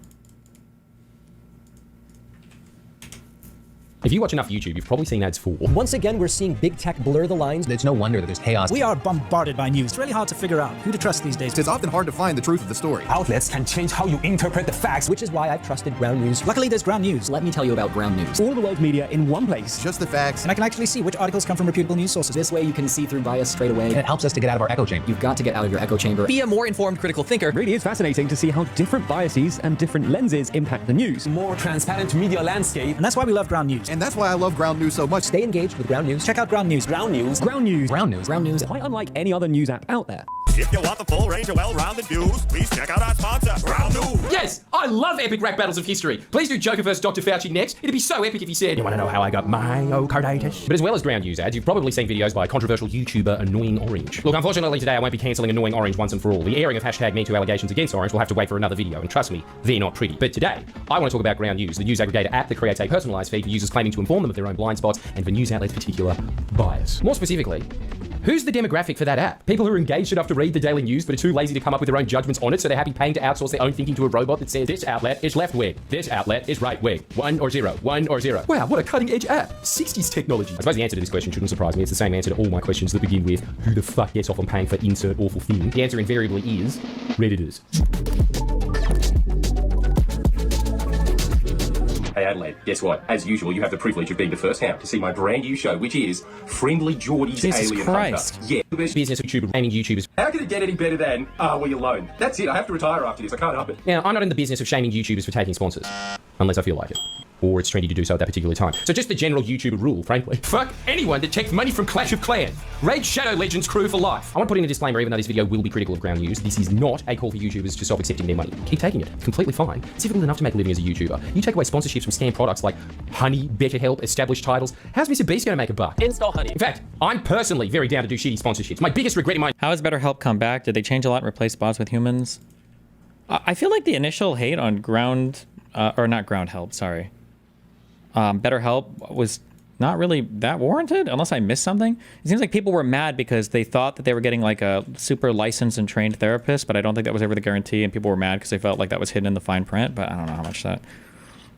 If you watch enough YouTube, you've probably seen ads for. Once again, we're seeing big tech blur the lines. It's no wonder that there's chaos. We are bombarded by news. It's really hard to figure out who to trust these days. It's often hard to find the truth of the story. Outlets can change how you interpret the facts. Which is why I've trusted Ground News. Luckily, there's Ground News. Let me tell you about Ground News. All the world's media in one place. Just the facts. And I can actually see which articles come from reputable news sources. This way you can see through bias straight away. And it helps us to get out of our echo chamber. You've got to get out of your echo chamber. Be a more informed critical thinker. It really is fascinating to see how different biases and different lenses impact the news. More transparent media landscape. And that's why we love Ground News. And that's why I love Ground News so much. Stay engaged with Ground News. Check out Ground News. Ground News. Ground News. Ground News. Ground News. Quite unlike any other news app out there. If you want the full range of well-rounded news, please check out our sponsor, Ground News. Yes, I love epic rap battles of history. Please do Joker vs. Dr. Fauci next. It'd be so epic if he said, "You want to know how I got myocarditis?" But as well as Ground News ads, you've probably seen videos by controversial YouTuber Annoying Orange. Look, unfortunately today I won't be cancelling Annoying Orange once and for all. The airing of #MeToo allegations against Orange will have to wait for another video, and trust me, they're not pretty. But today, I want to talk about Ground News, the news aggregator app that creates a personalised feed for users claiming to inform them of their own blind spots and for news outlets' particular bias. More specifically, who's the demographic for that app? People who are engaged enough to read the daily news but are too lazy to come up with their own judgments on it, so they're happy paying to outsource their own thinking to a robot that says, this outlet is left wing, this outlet is right wing, 1 or 0, 1 or 0. Wow, what a cutting edge app. 60s technology. I suppose the answer to this question shouldn't surprise me. It's the same answer to all my questions that begin with, who the fuck gets off on paying for insert awful thing? The answer invariably is Redditors. Hey Adelaide, guess what? As usual, you have the privilege of being the first hound to see my brand new show, which is Friendly Geordie's Jesus Alien Christ. Hunter. Yeah, the best business YouTuber, gaming YouTubers. How can it get any better than Are We Alone? That's it, I have to retire after this, I can't help it. Now, I'm not in the business of shaming YouTubers for taking sponsors, unless I feel like it. Or it's trendy to do so at that particular time. So just the general YouTuber rule, frankly. Fuck anyone that takes money from Clash of Clans. Raid Shadow Legends crew for life. I want to put in a disclaimer, even though this video will be critical of Ground News, this is not a call for YouTubers to stop accepting their money. Keep taking it. Completely fine. It's difficult enough to make a living as a YouTuber. You take away sponsorships from scam products like Honey, BetterHelp, established titles. How's Mr. Beast going to make a buck? Install Honey. In fact, I'm personally very down to do shitty sponsorships. My biggest regret in my... How has BetterHelp come back? Did they change a lot and replace bots with humans? I feel like the initial hate on BetterHelp was not really that warranted, unless I missed something. It seems like people were mad because they thought that they were getting like a super licensed and trained therapist, but I don't think that was ever the guarantee, and people were mad because they felt like that was hidden in the fine print, but I don't know how much that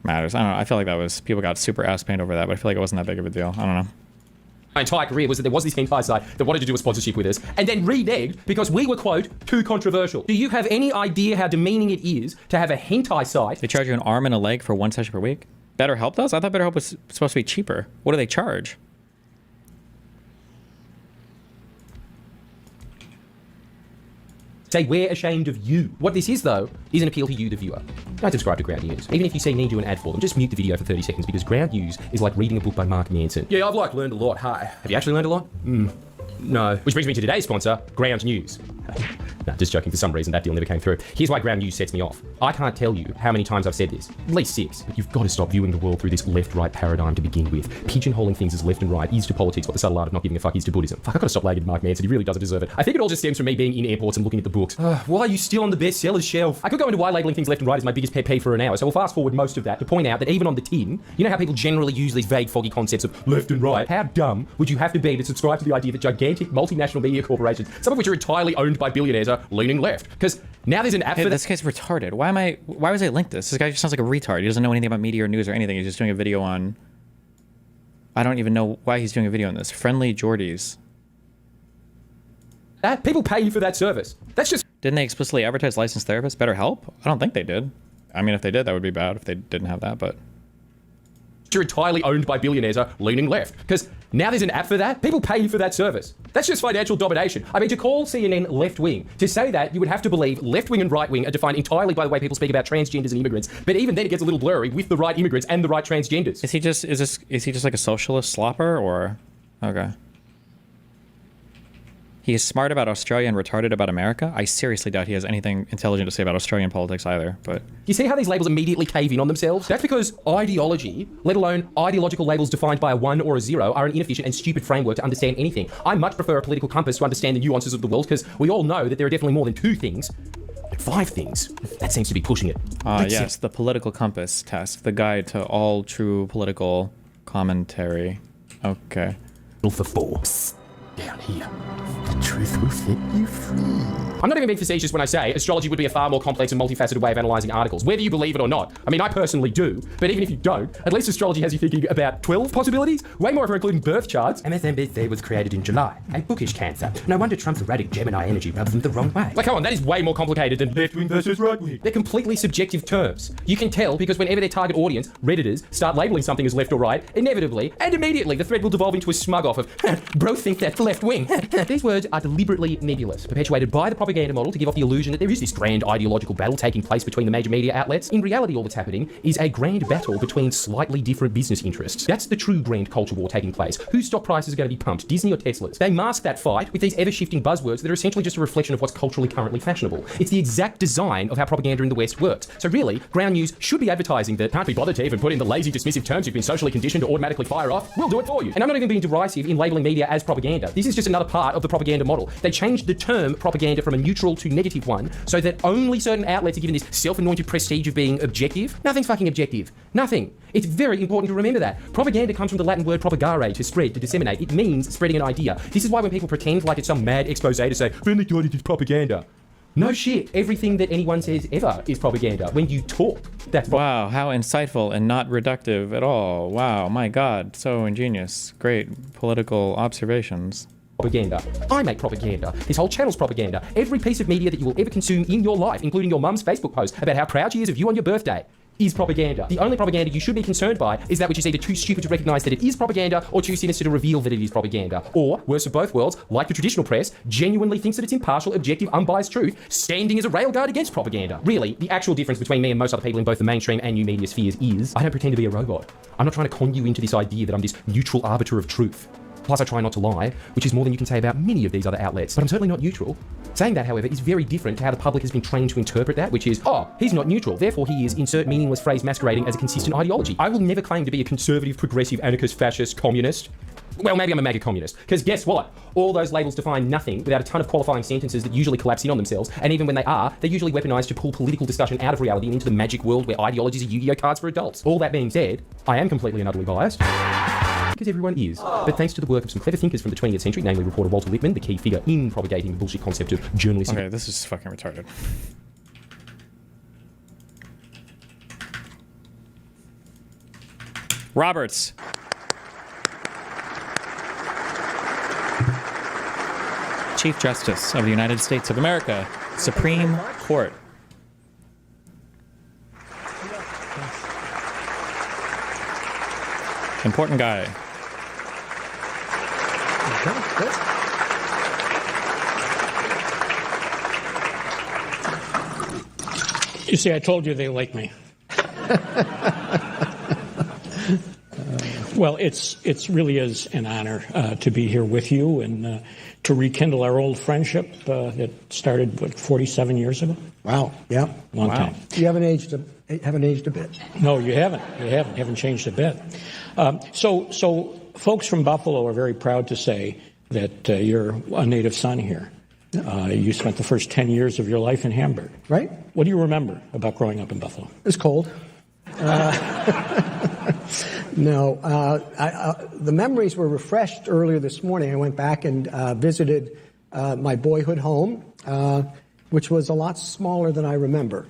matters. I don't know. I feel like that was, people got super ass pained over that, but I feel like it wasn't that big of a deal. I don't know. My entire career was that there was this team Fireside that wanted to do a sponsorship with us and then reneged because we were, quote, too controversial. Do you have any idea how demeaning it is to have a hentai site? They charge you an arm and a leg for one session per week? BetterHelp does? I thought BetterHelp was supposed to be cheaper. What do they charge? Say we're ashamed of you. What this is, though, is an appeal to you, the viewer. Don't subscribe to Ground News. Even if you see me do an ad for them, just mute the video for 30 seconds because Ground News is like reading a book by Mark Manson. Yeah, I've learned a lot. Hi. Have you actually learned a lot? No. Which brings me to today's sponsor, Ground News. No, just joking. For some reason, that deal never came through. Here's why Ground News sets me off. I can't tell you how many times I've said this. At least 6. But you've got to stop viewing the world through this left-right paradigm to begin with. Pigeonholing things as left and right is to politics what the subtle art of not giving a fuck is to Buddhism. Fuck, I've got to stop lagging Mark Manson. He really doesn't deserve it. I think it all just stems from me being in airports and looking at the books. Why are you still on the bestsellers shelf? I could go into why labeling things left and right is my biggest pet peeve for an hour, so we'll fast forward most of that to point out that even on the tin, you know how people generally use these vague, foggy concepts of left and right? How dumb would you have to be to subscribe to the idea that gigantic multinational media corporations, some of which are entirely owned by billionaires, are leaning left? Because now there's an app for this guy's retarded. Why was I linked this? This guy just sounds like a retard. He doesn't know anything about media or news or anything. He's just doing a video on, I don't even know why he's doing a video on this. Friendly Geordies. That people pay you for that service. That's just... Didn't they explicitly advertise licensed therapists? BetterHelp? I don't think they did. I mean, if they did, that would be bad if they didn't have that, but... You're entirely owned by billionaires are leaning left. Because now there's an app for that. People pay you for that service. That's just financial domination. I mean, to call CNN left-wing, to say that, you would have to believe left-wing and right-wing are defined entirely by the way people speak about transgenders and immigrants. But even then it gets a little blurry with the right immigrants and the right transgenders. Is he just like a socialist slopper or... Okay. He is smart about Australia and retarded about America. I seriously doubt he has anything intelligent to say about Australian politics either, but... You see how these labels immediately cave in on themselves? That's because ideology, let alone ideological labels defined by a 1 or a 0, are an inefficient and stupid framework to understand anything. I much prefer a political compass to understand the nuances of the world, because we all know that there are definitely more than 2 things. 5 things. That seems to be pushing it. Yes, the political compass test, the guide to all true political commentary. Okay. For 4. Down here. The truth will set you free. I'm not even being facetious when I say astrology would be a far more complex and multifaceted way of analysing articles, whether you believe it or not. I mean, I personally do, but even if you don't, at least astrology has you thinking about 12 possibilities, way more if we're including birth charts. MSNBC was created in July, a bookish Cancer. No wonder Trump's erratic Gemini energy rubs them the wrong way. Like, come on, that is way more complicated than left-wing versus right-wing. They're completely subjective terms. You can tell because whenever their target audience, Redditors, start labelling something as left or right, inevitably and immediately the thread will devolve into a smug off of, bro think that's left-wing. These words are deliberately nebulous, perpetuated by the propaganda model to give off the illusion that there is this grand ideological battle taking place between the major media outlets. In reality, all that's happening is a grand battle between slightly different business interests. That's the true grand culture war taking place. Whose stock prices are going to be pumped, Disney or Tesla's? They mask that fight with these ever-shifting buzzwords that are essentially just a reflection of what's culturally currently fashionable. It's the exact design of how propaganda in the West works. So really, Ground News should be advertising that can't be bothered to even put in the lazy, dismissive terms you've been socially conditioned to automatically fire off. We'll do it for you. And I'm not even being derisive in labelling media as propaganda. This is just another part of the propaganda model. They changed the term propaganda from a neutral to negative one so that only certain outlets are given this self-anointed prestige of being objective. Nothing's fucking objective. Nothing. It's very important to remember that. Propaganda comes from the Latin word propagare, to spread, to disseminate. It means spreading an idea. This is why when people pretend like it's some mad expose to say, friendly guided is propaganda. No shit. Everything that anyone says ever is propaganda. When you talk, that's wow, how insightful and not reductive at all. Wow, my God, so ingenious. Great political observations. Propaganda. I make propaganda. This whole channel's propaganda. Every piece of media that you will ever consume in your life, including your mum's Facebook post about how proud she is of you on your birthday, is propaganda. The only propaganda you should be concerned by is that which is either too stupid to recognise that it is propaganda or too sinister to reveal that it is propaganda. Or, worst of both worlds, like the traditional press, genuinely thinks that it's impartial, objective, unbiased truth, standing as a railguard against propaganda. Really, the actual difference between me and most other people in both the mainstream and new media spheres is I don't pretend to be a robot. I'm not trying to con you into this idea that I'm this neutral arbiter of truth. Plus, I try not to lie, which is more than you can say about many of these other outlets. But I'm certainly not neutral. Saying that, however, is very different to how the public has been trained to interpret that, which is, oh, he's not neutral, therefore he is insert meaningless phrase masquerading as a consistent ideology. I will never claim to be a conservative, progressive, anarchist, fascist, communist. Well, maybe I'm a mega communist, because guess what? All those labels define nothing without a ton of qualifying sentences that usually collapse in on themselves, and even when they are, they're usually weaponized to pull political discussion out of reality and into the magic world where ideologies are Yu-Gi-Oh cards for adults. All that being said, I am completely and utterly biased. Because everyone is. But thanks to the work of some clever thinkers from the 20th century, namely reporter Walter Lippmann, the key figure in propagating the bullshit concept of journalism. Okay, this is fucking retarded. Roberts. Chief Justice of the United States of America, Supreme Court. Important guy. You see, I told you they like me. Well, it's really is an honor to be here with you and to rekindle our old friendship that started, 47 years ago? Wow, yeah. Long time. You haven't aged a bit. No, you haven't. You haven't changed a bit. So folks from Buffalo are very proud to say that you're a native son here. You spent the first 10 years of your life in Hamburg. Right. What do you remember about growing up in Buffalo? It's cold. No, the memories were refreshed earlier this morning. I went back and visited my boyhood home, which was a lot smaller than I remember.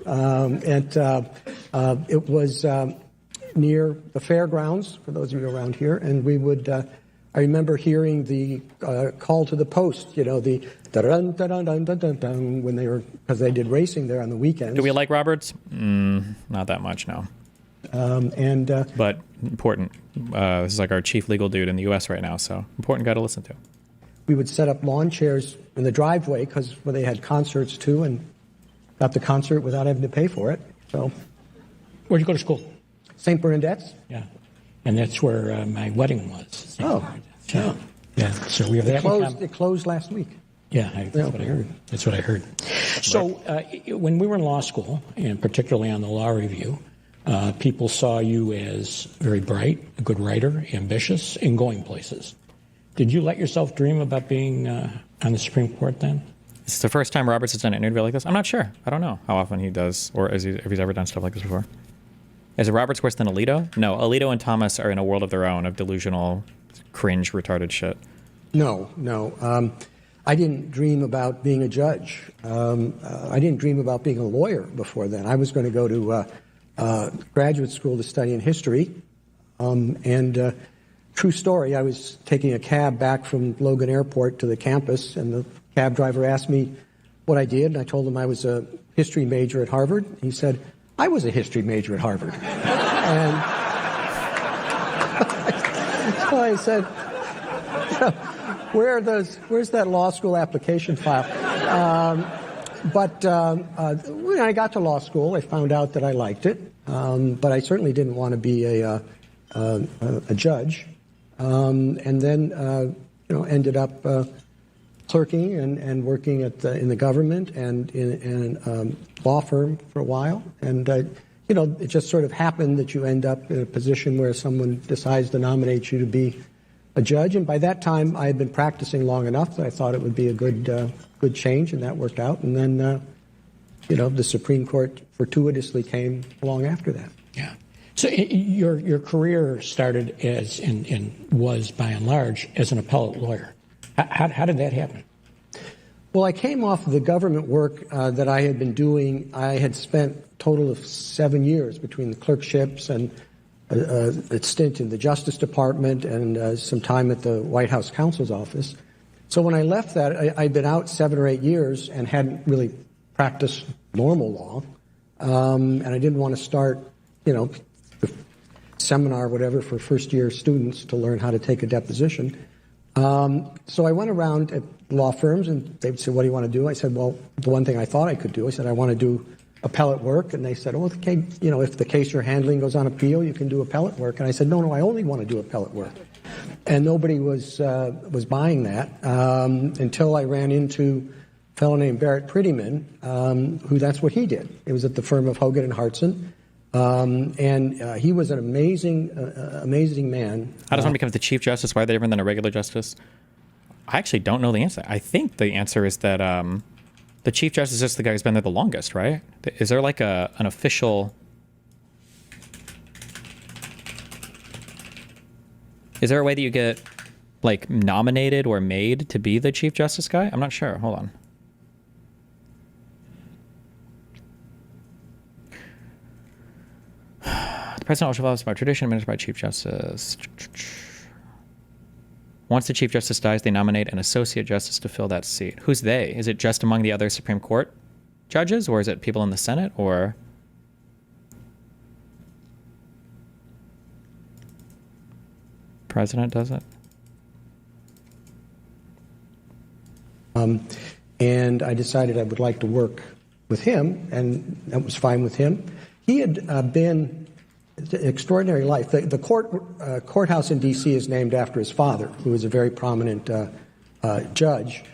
It was near the fairgrounds, for those of you around here, and we would. I remember hearing the call to the post, the dun dun dun dun dun dun when they were, because they did racing there on the weekends. Do we like Roberts? Not that much, no. But important. This is like our chief legal dude in the U.S. right now, so important guy to listen to. We would set up lawn chairs in the driveway because they had concerts too, and got the concert without having to pay for it. So, where'd you go to school? St. Bernadette's. Yeah, and that's where my wedding was. Oh, yeah. Yeah. So we have that. It closed last week. Yeah, that's what I heard. That's what I heard. So when we were in law school, and particularly on the law review, people saw you as very bright, a good writer, ambitious, and going places. Did you let yourself dream about being on the Supreme Court then? This is the first time Roberts has done an interview like this? I'm not sure. I don't know how often he does, or if he's ever done stuff like this before. Is it Roberts worse than Alito? No, Alito and Thomas are in a world of their own of delusional, cringe, retarded shit. No. I didn't dream about being a judge. I didn't dream about being a lawyer before then. I was going to go to graduate school to study in history. True story, I was taking a cab back from Logan Airport to the campus, and the cab driver asked me what I did, and I told him I was a history major at Harvard. He said, I was a history major at Harvard. And so I said, where's that law school application file? When I got to law school, I found out that I liked it, but I certainly didn't want to be a judge. And then, ended up clerking and working in the government and in a law firm for a while. And, it just sort of happened that you end up in a position where someone decides to nominate you to be a judge. And by that time, I had been practicing long enough that I thought it would be a good change, and that worked out. And then, the Supreme Court fortuitously came along after that. Yeah. So your career started as and was by and large as an appellate lawyer. How did that happen? Well, I came off of the government work that I had been doing. I had spent a total of 7 years between the clerkships and a stint in the Justice Department and some time at the White House counsel's office. So when I left that, I'd been out 7 or 8 years and hadn't really practiced normal law. And I didn't want to start, the seminar or whatever for first-year students to learn how to take a deposition. So I went around at law firms, and they would say, what do you want to do? I said, well, the one thing I thought I could do, I said, I want to do appellate work. And they said, well, if the case you're handling goes on appeal, you can do appellate work. And I said, no, I only want to do appellate work. And nobody was buying that until I ran into a fellow named Barrett Prettyman, who that's what he did. It was at the firm of Hogan and Hartson. And he was an amazing man. How does one become the Chief Justice? Why are they different than a regular justice? I actually don't know the answer. I think the answer is that the Chief Justice is just the guy who's been there the longest, right? Is there like an official... Is there a way that you get like nominated or made to be the Chief Justice guy? I'm not sure. Hold on. The president also follows by tradition, administered by Chief Justice. Once the Chief Justice dies, they nominate an Associate Justice to fill that seat. Who's they? Is it just among the other Supreme Court judges, or is it people in the Senate, or... President does it? And I decided I would like to work with him, and that was fine with him. He had been an extraordinary life. The courthouse in D.C. is named after his father, who was a very prominent judge.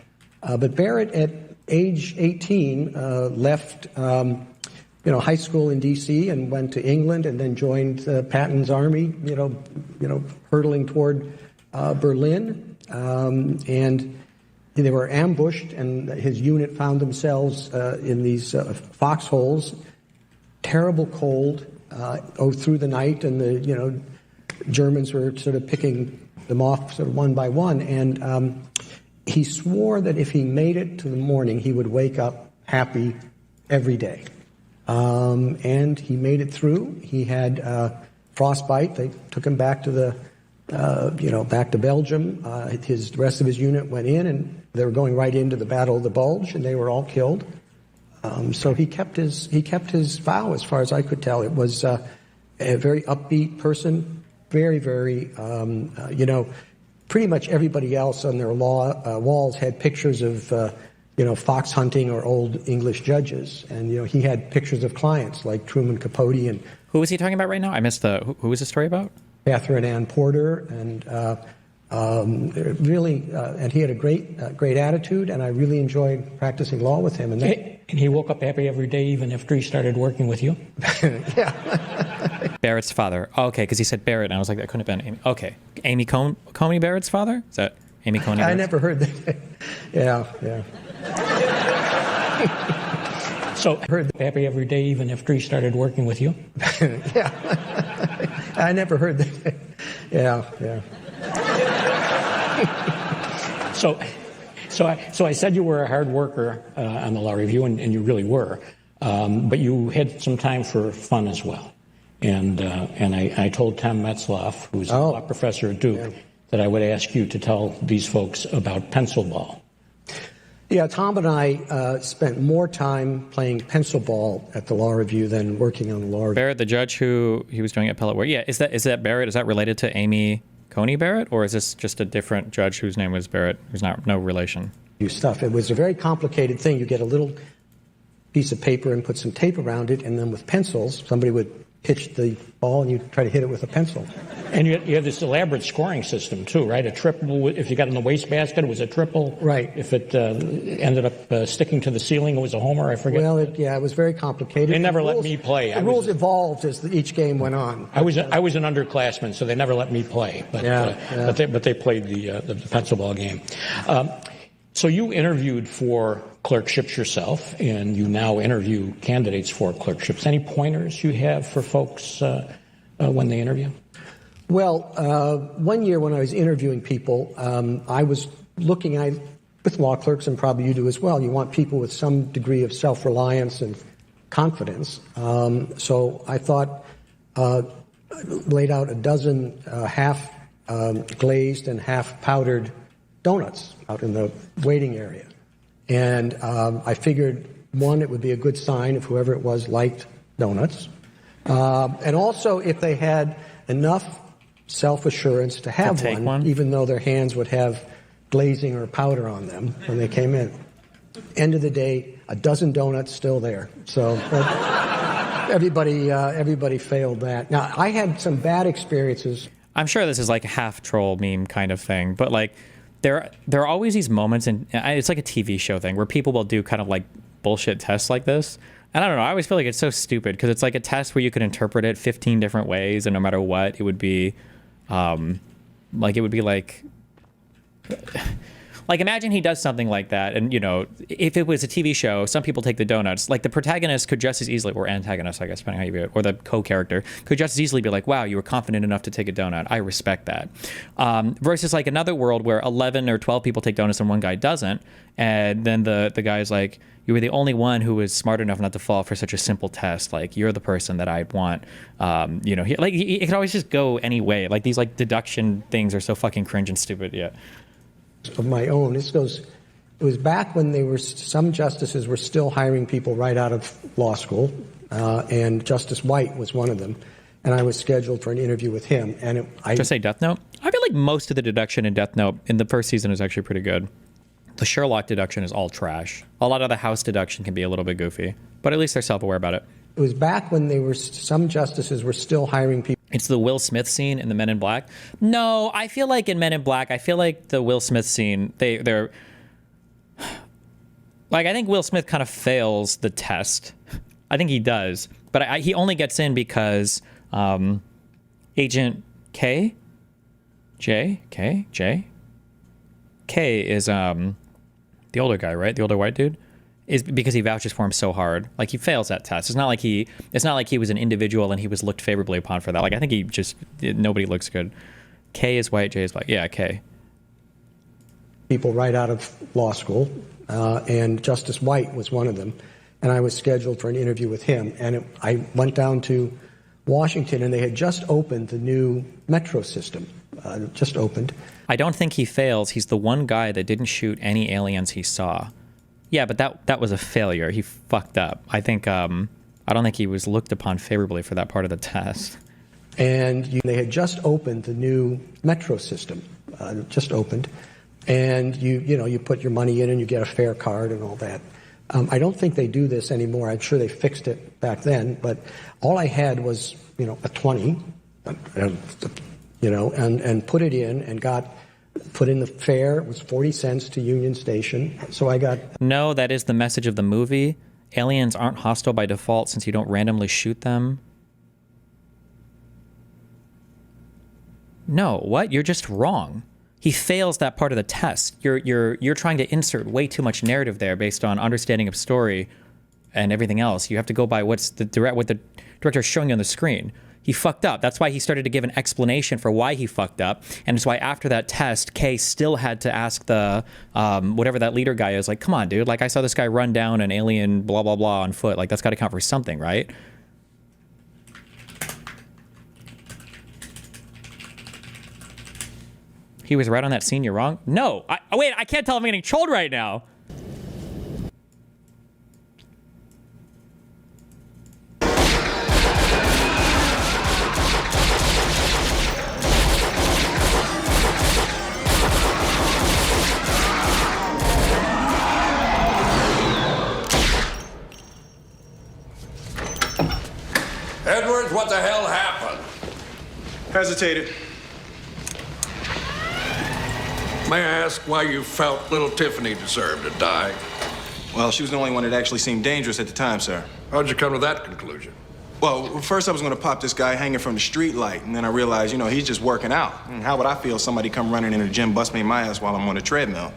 But Barrett, at age 18, left high school in D.C. and went to England, and then joined Patton's army. Hurtling toward Berlin, and they were ambushed, and his unit found themselves in these foxholes. Terrible cold through the night, and the Germans were sort of picking them off sort of one by one. And he swore that if he made it to the morning, he would wake up happy every day. And he made it through. He had frostbite. They took him back to back to Belgium. The rest of his unit went in, and they were going right into the Battle of the Bulge, and they were all killed. So he kept his vow, as far as I could tell. It was a very upbeat person, very, very, pretty much everybody else on their walls had pictures of, fox hunting or old English judges. And, he had pictures of clients like Truman Capote and... Who was he talking about right now? I missed who was the story about? Catherine Ann Porter, and really, and he had a great attitude, and I really enjoyed practicing law with him. And he woke up happy every day, even after he started working with you? Yeah. Barrett's father. Oh, okay, because he said Barrett, and I was like, that couldn't have been Amy. Okay. Amy Coney Barrett's father? Is that Amy Coney Barrett? I never heard that. Yeah. So, heard happy every day, even after he started working with you? Yeah. I never heard that. Yeah. So I said you were a hard worker on the law review, and you really were. But you had some time for fun as well. And I told Tom Metzloff, who's a law professor at Duke, that I would ask you to tell these folks about pencil ball. Yeah, Tom and I spent more time playing pencil ball at the law review than working on the law review. Barrett, the judge who he was doing appellate work. Yeah, is that Barrett? Is that related to Amy Coney Barrett, or is this just a different judge whose name was Barrett, who's no relation? Stuff. It was a very complicated thing. You get a little piece of paper and put some tape around it, and then with pencils, somebody would pitch the ball and you try to hit it with a pencil. And you have this elaborate scoring system too, right? A triple, if you got in the wastebasket, it was a triple. Right. If it ended up sticking to the ceiling, it was a homer, I forget. Well, it was very complicated. They never let me play. The rules evolved as each game went on. I was an underclassman, so they never let me play. But they played the pencil ball game. So you interviewed for clerkships yourself, and you now interview candidates for clerkships. Any pointers you have for folks when they interview? Well, one year when I was interviewing people, I was looking with law clerks, and probably you do as well. You want people with some degree of self-reliance and confidence. So I thought, laid out a dozen half glazed and half powdered donuts out in the waiting area. And I figured, one, it would be a good sign if whoever it was liked donuts. And also if they had enough self-assurance to have one, even though their hands would have glazing or powder on them when they came in. End of the day, a dozen donuts still there. So everybody failed that. Now, I had some bad experiences. I'm sure this is like a half troll meme kind of thing, but like there are always these moments, and it's like a TV show thing where people will do kind of like bullshit tests like this. And I don't know, I always feel like it's so stupid because it's like a test where you could interpret it 15 different ways, and no matter what, it would be like imagine he does something like that, and if it was a TV show, some people take the donuts. Like the protagonist could just as easily, or antagonist, I guess, depending how you view it, or the co-character could just as easily be like, "Wow, you were confident enough to take a donut. I respect that." Versus like another world where 11 or 12 people take donuts and one guy doesn't, and then the guy's like, "You were the only one who was smart enough not to fall for such a simple test. Like you're the person that I want." It can always just go any way. Like these like deduction things are so fucking cringe and stupid. Yeah. Of my own. It was back when some justices were still hiring people right out of law school, and Justice White was one of them, and I was scheduled for an interview with him. And Just say Death Note? I feel like most of the deduction in Death Note in the first season is actually pretty good. The Sherlock deduction is all trash. A lot of the House deduction can be a little bit goofy, but at least they're self-aware about it. It was back when some justices were still hiring people. It's the Will Smith scene in the Men in Black. No, I feel like in Men in Black, I feel like the Will Smith scene, they're like, I think Will Smith kind of fails the test. I think he does, but he only gets in because Agent K is the older guy, right? The older white dude. Is because he vouches for him so hard. Like he fails that test. It's not like he was an individual and he was looked favorably upon for that. Like I think nobody looks good. K is white, J is black. Yeah, K. People right out of law school, and Justice White was one of them, and I was scheduled for an interview with him. And I went down to Washington, and they had just opened the new metro system. Just opened. I don't think he fails. He's the one guy that didn't shoot any aliens he saw. Yeah, but that was a failure. He fucked up. I think I don't think he was looked upon favorably for that part of the test. And they had just opened the new metro system. Just opened, and you put your money in and you get a fare card and all that. I don't think they do this anymore. I'm sure they fixed it back then, but all I had was a 20, and put it in and put in the fare. It was 40 cents to Union Station. So I got... No, that is the message of the movie. Aliens aren't hostile by default since you don't randomly shoot them. No, what? You're just wrong. He fails that part of the test. You're trying to insert way too much narrative there based on understanding of story and everything else. You have to go by what the director is showing you on the screen. He fucked up. That's why he started to give an explanation for why he fucked up. And it's why after that test, Kay still had to ask the, whatever that leader guy is, like, come on, dude. Like, I saw this guy run down an alien blah, blah, blah on foot. Like, that's got to count for something, right? He was right on that scene, you're wrong? No. Wait, I can't tell if I'm getting trolled right now. Edwards, what the hell happened? Hesitated. May I ask why you felt little Tiffany deserved to die? Well, she was the only one that actually seemed dangerous at the time, sir. How'd you come to that conclusion? Well, first I was gonna pop this guy hanging from the street light, and then I realized, you know, he's just working out. And how would I feel if somebody come running in the gym, bust me in my ass while I'm on a treadmill?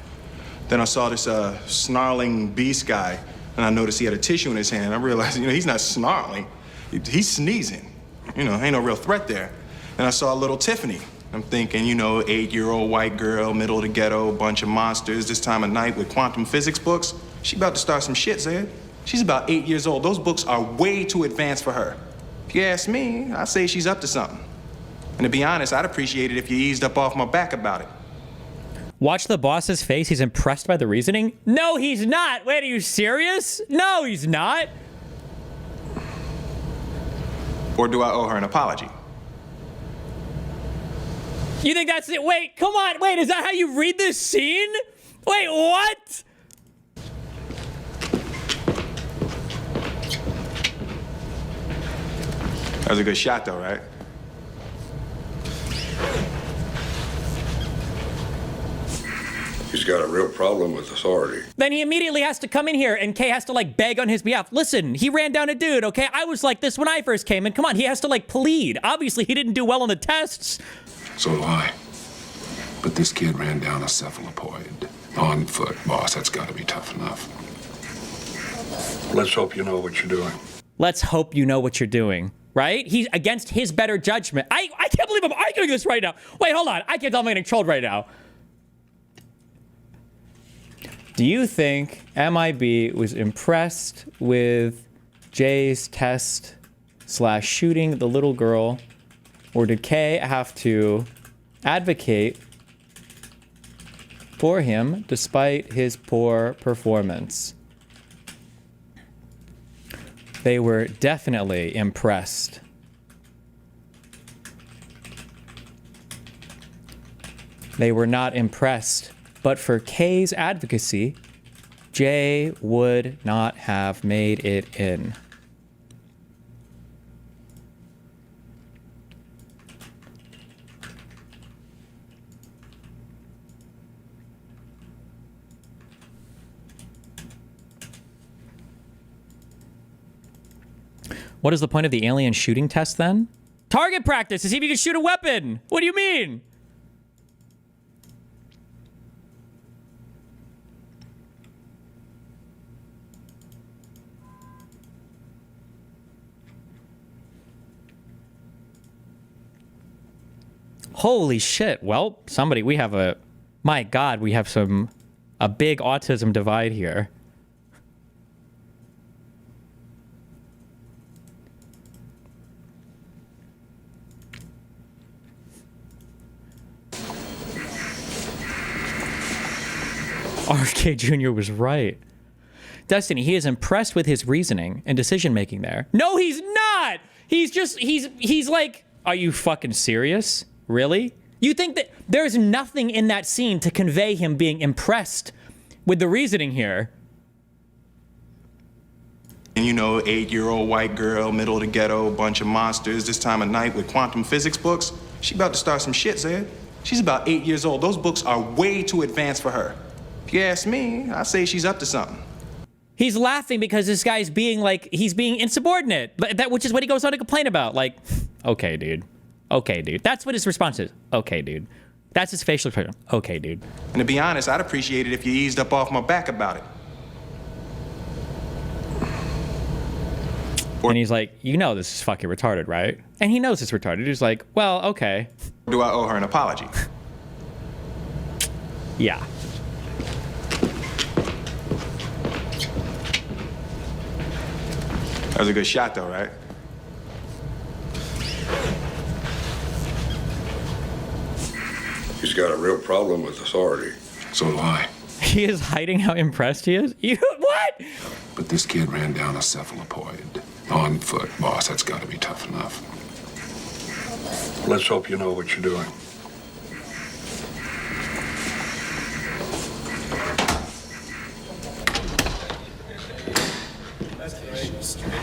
Then I saw this snarling beast guy, and I noticed he had a tissue in his hand. I realized, you know, he's not snarling, he's sneezing. You know, ain't no real threat there. And I saw little Tiffany. I'm thinking, you know, 8-year-old white girl, middle of the ghetto, bunch of monsters, this time of night with quantum physics books. She about to start some shit, Zed. She's about 8 years old. Those books are way too advanced for her. If you ask me, I say she's up to something. And to be honest, I'd appreciate it if you eased up off my back about it. Watch the boss's face. He's impressed by the reasoning. No, he's not. Wait, are you serious? No, he's not. Or do I owe her an apology? You think that's it? Wait, come on. Wait, is that how you read this scene? Wait, what? That was a good shot, though, right? He's got a real problem with authority. Then he immediately has to come in here and Kay has to like beg on his behalf. Listen, he ran down a dude, okay? I was like this when I first came in. Come on, he has to like plead. Obviously, he didn't do well on the tests. So do I. But this kid ran down a cephalopoid. On foot, boss. That's got to be tough enough. Let's hope you know what you're doing. Let's hope you know what you're doing, right? He's against his better judgment. I can't believe I'm arguing this right now. Wait, hold on. I can't tell if I'm getting trolled right now. Do you think MIB was impressed with Jay's test / shooting the little girl? Or did Kay have to advocate for him despite his poor performance? They were definitely impressed. They were not impressed. But for Kay's advocacy, Jay would not have made it in. What is the point of the alien shooting test then? Target practice to see if you can shoot a weapon. What do you mean? Holy shit. Well, somebody, we have a, my God, we have a big autism divide here. RFK Jr. was right. Destiny, he is impressed with his reasoning and decision making there. No, he's not. He's just, he's like, are you fucking serious? Really? You think that there's nothing in that scene to convey him being impressed with the reasoning here? And you know, 8-year-old white girl, middle of the ghetto, bunch of monsters, this time of night with quantum physics books. She about to start some shit, Zed. She's about 8 years old. Those books are way too advanced for her. If you ask me, I say she's up to something. He's laughing because this guy's being like, he's being insubordinate, which is what he goes on to complain about. Like, okay, dude. Okay, dude. That's what his response is. Okay, dude. That's his facial expression. Okay, dude. And to be honest, I'd appreciate it if you eased up off my back about it. And he's like, you know this is fucking retarded, right? And he knows it's retarded. He's like, well, okay. Do I owe her an apology? Yeah. That was a good shot, though, right? He's got a real problem with authority. So do I. He is hiding how impressed he is? You, what? But this kid ran down a cephalopoid. On foot, boss, that's got to be tough enough. Let's hope you know what you're doing.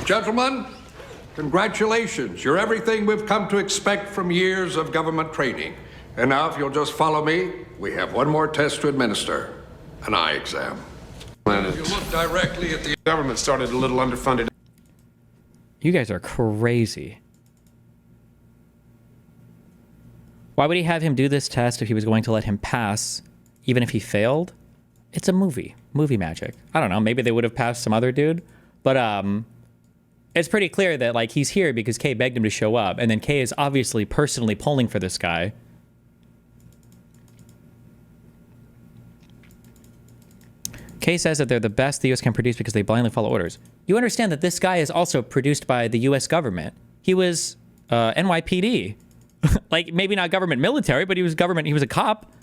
Gentlemen, congratulations. You're everything we've come to expect from years of government training. And now, if you'll just follow me, we have one more test to administer, an eye exam. If you look directly at the government started a little underfunded. You guys are crazy. Why would he have him do this test if he was going to let him pass, even if he failed? It's a movie. Movie magic. I don't know. Maybe they would have passed some other dude. But it's pretty clear that like he's here because Kay begged him to show up. And then Kay is obviously personally pulling for this guy. Kay says that they're the best the U.S. can produce because they blindly follow orders. You understand that this guy is also produced by the U.S. government. He was NYPD. Like, maybe not government military, but he was government. He was a cop.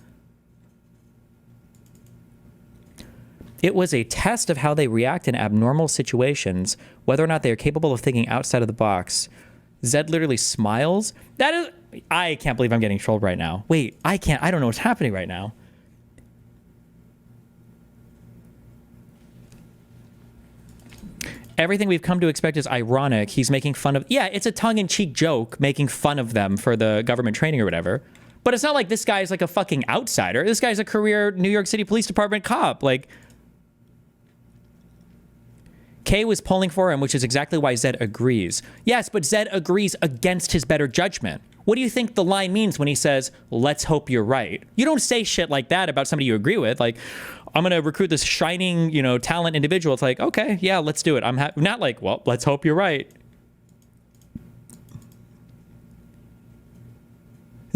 It was a test of how they react in abnormal situations, whether or not they are capable of thinking outside of the box. Zed literally smiles. That is... I can't believe I'm getting trolled right now. Wait, I don't know what's happening right now. Everything we've come to expect is ironic. He's making fun of... Yeah, it's a tongue-in-cheek joke, making fun of them for the government training or whatever. But it's not like this guy's like a fucking outsider. This guy's a career New York City Police Department cop. Like... Kay was pulling for him, which is exactly why Zed agrees. Yes, but Zed agrees against his better judgment. What do you think the line means when he says, let's hope you're right? You don't say shit like that about somebody you agree with. Like, I'm going to recruit this shining, you know, talent individual. It's like, okay, yeah, let's do it. I'm not like, well, let's hope you're right.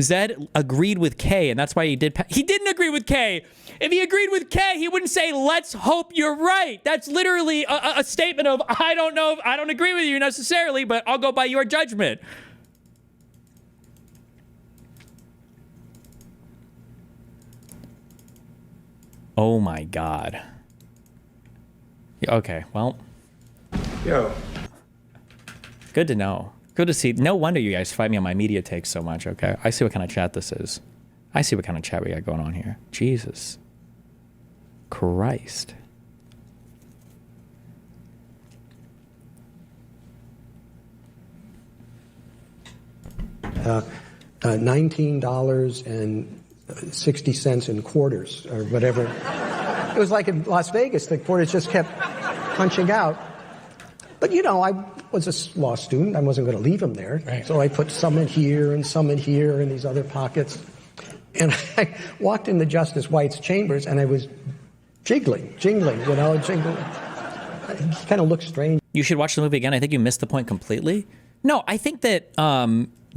Zed agreed with Kay, and that's why he did. He didn't agree with Kay. If he agreed with Kay, he wouldn't say, let's hope you're right. That's literally a statement of, I don't know, I don't agree with you necessarily, but I'll go by your judgment. Oh my God. Okay, well. Yo. Good to know. Good to see. No wonder you guys fight me on my media takes so much, okay? I see what kind of chat this is. I see what kind of chat we got going on here. Jesus Christ. $19.60 in quarters or whatever. It was like in Las Vegas, the quarters just kept punching out. But you know, I was a law student. I wasn't going to leave them there. Right. So I put some in here and some in here in these other pockets. And I walked into Justice White's chambers and I was jingling, you know, jingling. It kind of looked strange. You should watch the movie again. I think you missed the point completely. No, I think that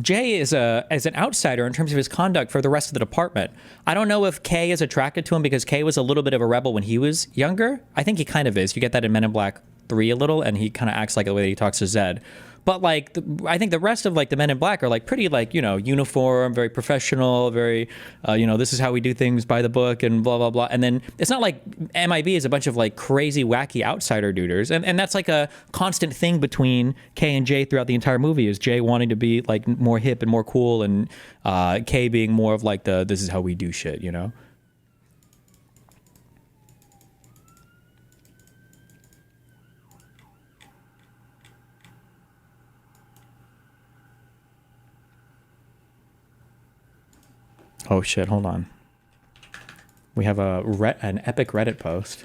Jay is an outsider in terms of his conduct for the rest of the department. I don't know if Kay is attracted to him because Kay was a little bit of a rebel when he was younger. I think he kind of is. You get that in Men in Black 3 a little, and he kind of acts like the way that he talks to Zed. But like, I think the rest of like the Men in Black are like pretty like, you know, uniform, very professional, very, you know, this is how we do things by the book and blah, blah, blah. And then it's not like MIB is a bunch of like crazy, wacky outsider duders. And that's like a constant thing between Kay and Jay throughout the entire movie is Jay wanting to be like more hip and more cool and Kay being more of like the, this is how we do shit, you know? Oh shit, hold on. We have an epic Reddit post.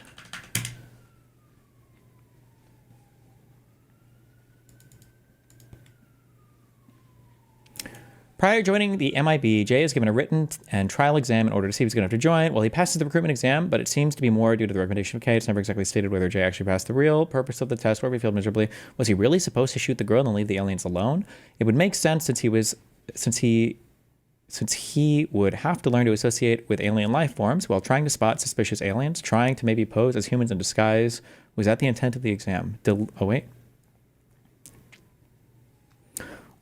Prior to joining the MIB, Jay is given a written and trial exam in order to see if he's going to have to join. Well, he passes the recruitment exam, but it seems to be more due to the recommendation of Kay. It's never exactly stated whether Jay actually passed the real purpose of the test or if he failed miserably. Was he really supposed to shoot the girl and leave the aliens alone? It would make sense since he would have to learn to associate with alien life forms while trying to spot suspicious aliens, trying to maybe pose as humans in disguise. Was that the intent of the exam? Oh, wait.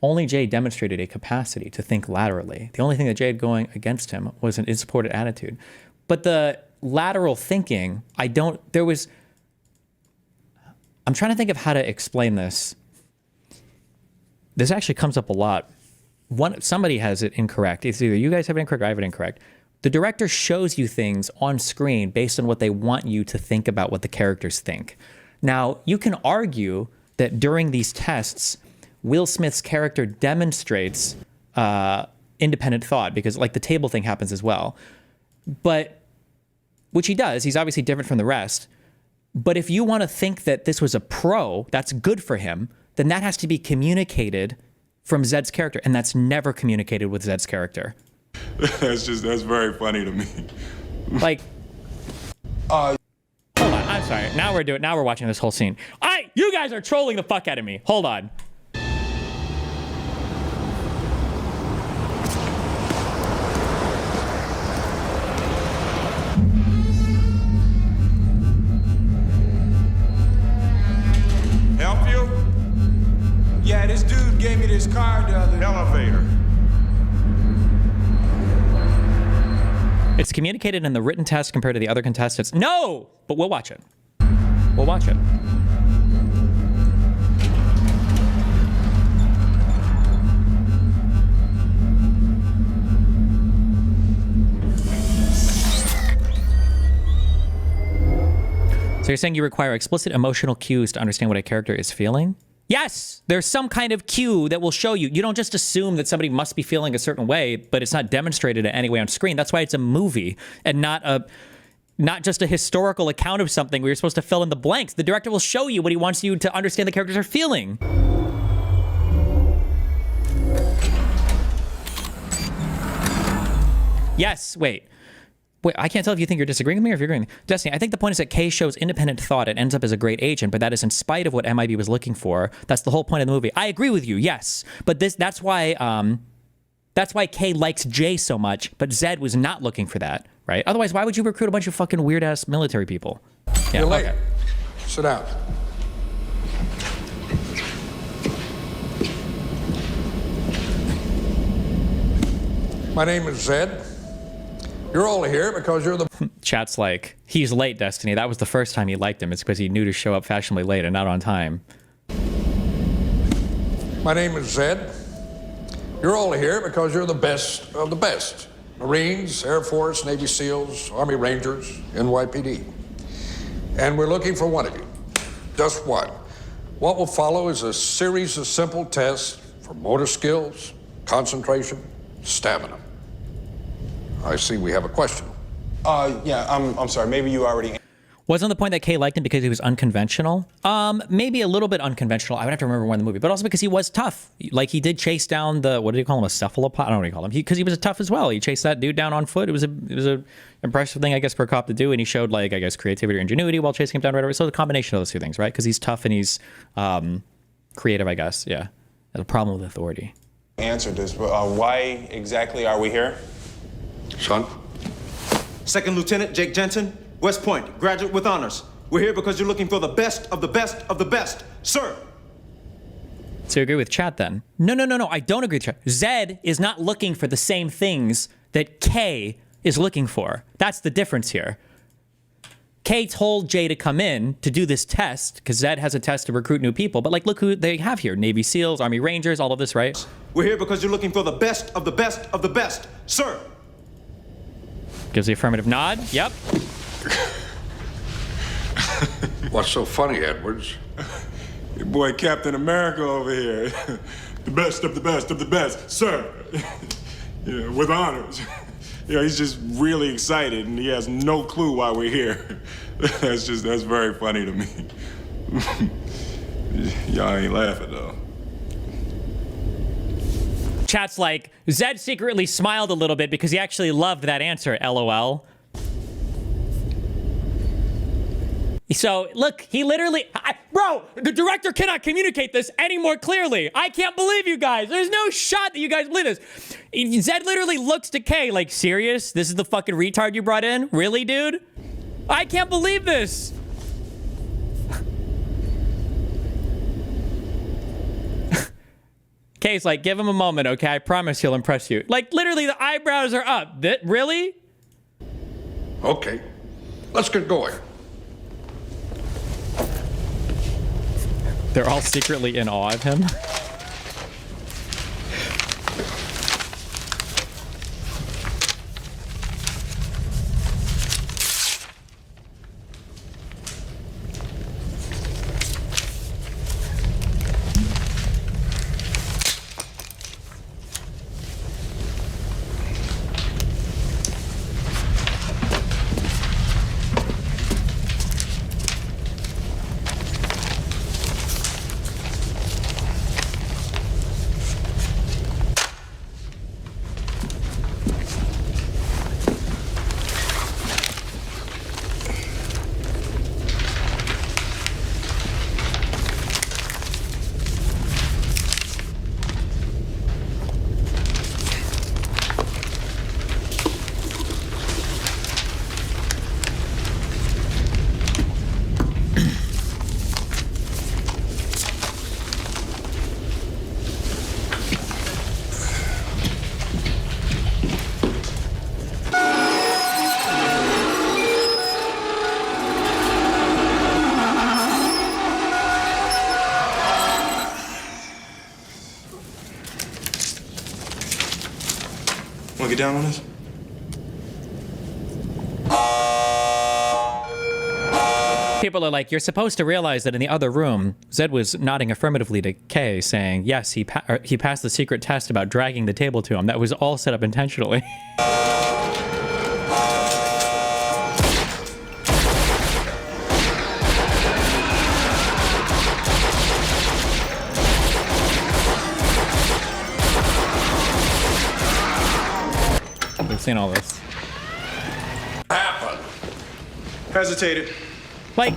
Only Jay demonstrated a capacity to think laterally. The only thing that Jay had going against him was an insupported attitude. But the lateral thinking, I'm trying to think of how to explain this. This actually comes up a lot. Somebody has it incorrect. It's either you guys have it incorrect or I have it incorrect. The director shows you things on screen based on what they want you to think about what the characters think. Now, you can argue that during these tests, Will Smith's character demonstrates independent thought because like the table thing happens as well. But, which he does, he's obviously different from the rest. But if you want to think that this was a pro, that's good for him, then that has to be communicated from Zed's character. And that's never communicated with Zed's character. That's very funny to me. Like, hold on, I'm sorry. Now we're watching this whole scene. You guys are trolling the fuck out of me. Hold on. Help you? Yeah, this dude gave me this card the other elevator. It's communicated in the written test compared to the other contestants. No! But we'll watch it. We'll watch it. So you're saying you require explicit emotional cues to understand what a character is feeling? Yes, there's some kind of cue that will show you. You don't just assume that somebody must be feeling a certain way, but it's not demonstrated in any way on screen. That's why it's a movie and not just a historical account of something where you're supposed to fill in the blanks. The director will show you what he wants you to understand the characters are feeling. Yes, wait, I can't tell if you think you're disagreeing with me or if you're agreeing with me. Destiny, I think the point is that Kay shows independent thought and ends up as a great agent, but that is in spite of what MIB was looking for. That's the whole point of the movie. I agree with you, yes. But that's why Kay likes Jay so much, but Zed was not looking for that, right? Otherwise, why would you recruit a bunch of fucking weird-ass military people? Yeah, You're late. okay. Sit down. My name is Zed. You're all here because you're the... Chat's like, he's late, Destiny. That was the first time he liked him. It's because he knew to show up fashionably late and not on time. My name is Zed. You're all here because you're the best of the best. Marines, Air Force, Navy SEALs, Army Rangers, NYPD. And we're looking for one of you. Just one. What will follow is a series of simple tests for motor skills, concentration, stamina. I see we have a question. Yeah, I'm sorry. Maybe you already... Wasn't the point that Kay liked him because he was unconventional? Maybe a little bit unconventional. I would have to remember when in the movie, but also because he was tough. Like he did chase down the, what did he call him? A cephalopod? I don't know what he called him. Because he was tough as well. He chased that dude down on foot. It was a impressive thing, I guess, for a cop to do. And he showed like, I guess, creativity or ingenuity while chasing him down right away. So the combination of those two things, right? Because he's tough and he's creative, I guess. Yeah. There's a problem with authority. Answered this, but why exactly are we here? Son? Second Lieutenant Jake Jensen, West Point, graduate with honors. We're here because you're looking for the best of the best of the best, sir. So you agree with Chat then? No, I don't agree with Chat. Zed is not looking for the same things that Kay is looking for. That's the difference here. Kay told Jay to come in to do this test because Zed has a test to recruit new people. But like, look who they have here. Navy SEALs, Army Rangers, all of this, right? We're here because you're looking for the best of the best of the best, sir. Gives the affirmative nod. Yep. What's so funny, Edwards? Your boy Captain America over here. The best of the best of the best, sir. Yeah, with honors. You know, he's just really excited and he has no clue why we're here. That's very funny to me. Y'all ain't laughing though. Chat's like, Zed secretly smiled a little bit because he actually loved that answer, LOL. So, look, he literally... bro, the director cannot communicate this any more clearly. I can't believe you guys. There's no shot that you guys believe this. Zed literally looks to Kay like, serious? This is the fucking retard you brought in? Really, dude? I can't believe this. Kay's like, give him a moment, okay? I promise he'll impress you. Like, literally, the eyebrows are up. Really? Okay, let's get going. They're all secretly in awe of him. Want to get down on this? People are like, you're supposed to realize that in the other room, Zed was nodding affirmatively to Kay, saying, yes, he passed the secret test about dragging the table to him. That was all set up intentionally. We've seen all this. Happened. Hesitated. Like,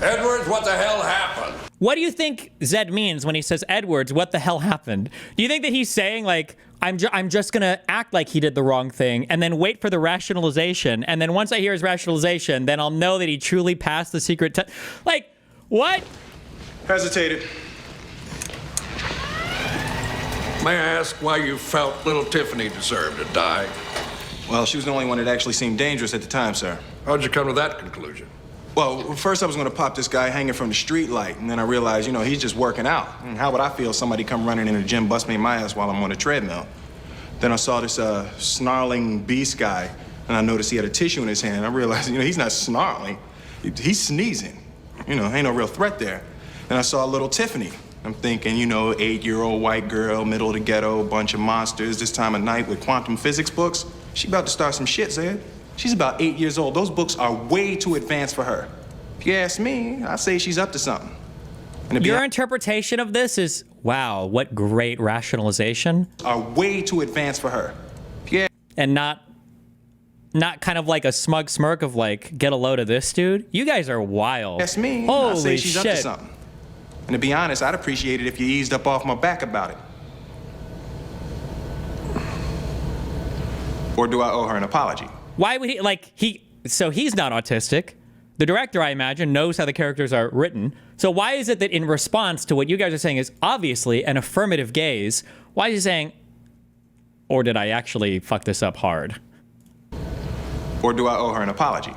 Edwards, what the hell happened? What do you think Zed means when he says, Edwards, what the hell happened? Do you think that he's saying, like, I'm just gonna act like he did the wrong thing and then wait for the rationalization, and then once I hear his rationalization, then I'll know that he truly passed the secret test? Like, what? Hesitated. May I ask why you felt little Tiffany deserved to die? Well, she was the only one that actually seemed dangerous at the time, sir. How'd you come to that conclusion? Well, first I was going to pop this guy hanging from the street light, and then I realized, you know, he's just working out. And how would I feel if somebody come running in the gym, bust me in my ass while I'm on a treadmill? Then I saw this snarling beast guy, and I noticed he had a tissue in his hand. I realized, you know, he's not snarling. He's sneezing. You know, ain't no real threat there. Then I saw little Tiffany. I'm thinking, you know, 8-year-old white girl, middle of the ghetto, bunch of monsters, this time of night with quantum physics books. She about to start some shit, Zed. She's about 8 years old. Those books are way too advanced for her. If you ask me, I say she's up to something. And your interpretation of this is, wow, what great rationalization. Are way too advanced for her. Yeah. And not kind of like a smug smirk of like, get a load of this, dude. You guys are wild. Ask me, holy I say she's shit. Up to something. And to be honest, I'd appreciate it if you eased up off my back about it. Or do I owe her an apology? Why would he, like, so he's not autistic. The director, I imagine, knows how the characters are written. So why is it that in response to what you guys are saying is obviously an affirmative gaze, why is he saying, or did I actually fuck this up hard? Or do I owe her an apology?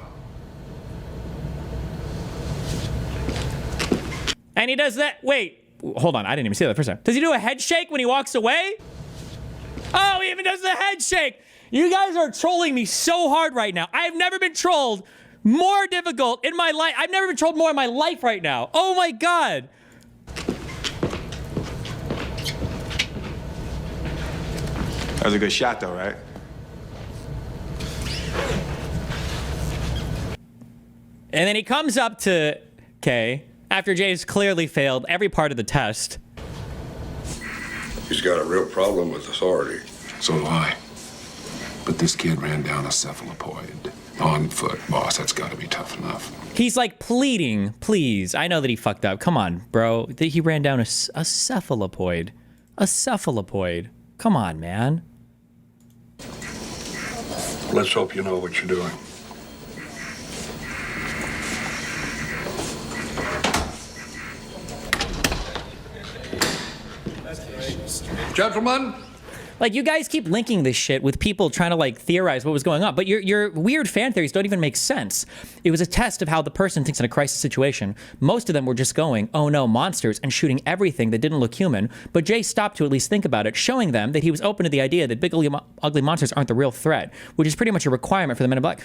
And he does that, wait, hold on, I didn't even see that the first time. Does he do a head shake when he walks away? Oh, he even does the head shake. You guys are trolling me so hard right now. I've never been trolled more difficult in my life. I've never been trolled more in my life right now. Oh my God. That was a good shot though, right? And then he comes up to Kay after Jay's clearly failed every part of the test. He's got a real problem with authority. So do I. But this kid ran down a cephalopoid. On foot, boss. That's got to be tough enough. He's like pleading, please. I know that he fucked up. Come on, bro. He ran down a cephalopoid. A cephalopoid. Come on, man. Let's hope you know what you're doing. Gentlemen. Like, you guys keep linking this shit with people trying to, like, theorize what was going on, but your weird fan theories don't even make sense. It was a test of how the person thinks in a crisis situation. Most of them were just going, oh no, monsters, and shooting everything that didn't look human, but Jay stopped to at least think about it, showing them that he was open to the idea that big, ugly monsters aren't the real threat, which is pretty much a requirement for the Men in Black.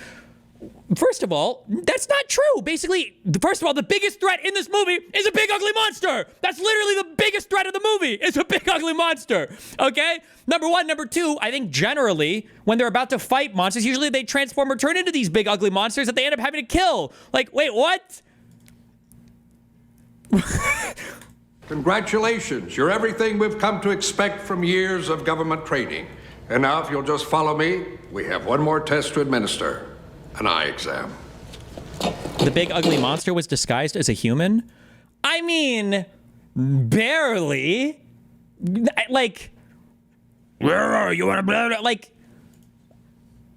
First of all, that's not true. Basically, first of all, the biggest threat in this movie is a big ugly monster. That's literally the biggest threat of the movie. It's a big ugly monster. Okay? Number one. Number two, I think generally, when they're about to fight monsters, usually they transform or turn into these big ugly monsters that they end up having to kill. Like, wait, what? Congratulations. You're everything we've come to expect from years of government training. And now, if you'll just follow me, we have one more test to administer. An eye exam. The big ugly monster was disguised as a human? I mean, barely. Like, where are you? Like,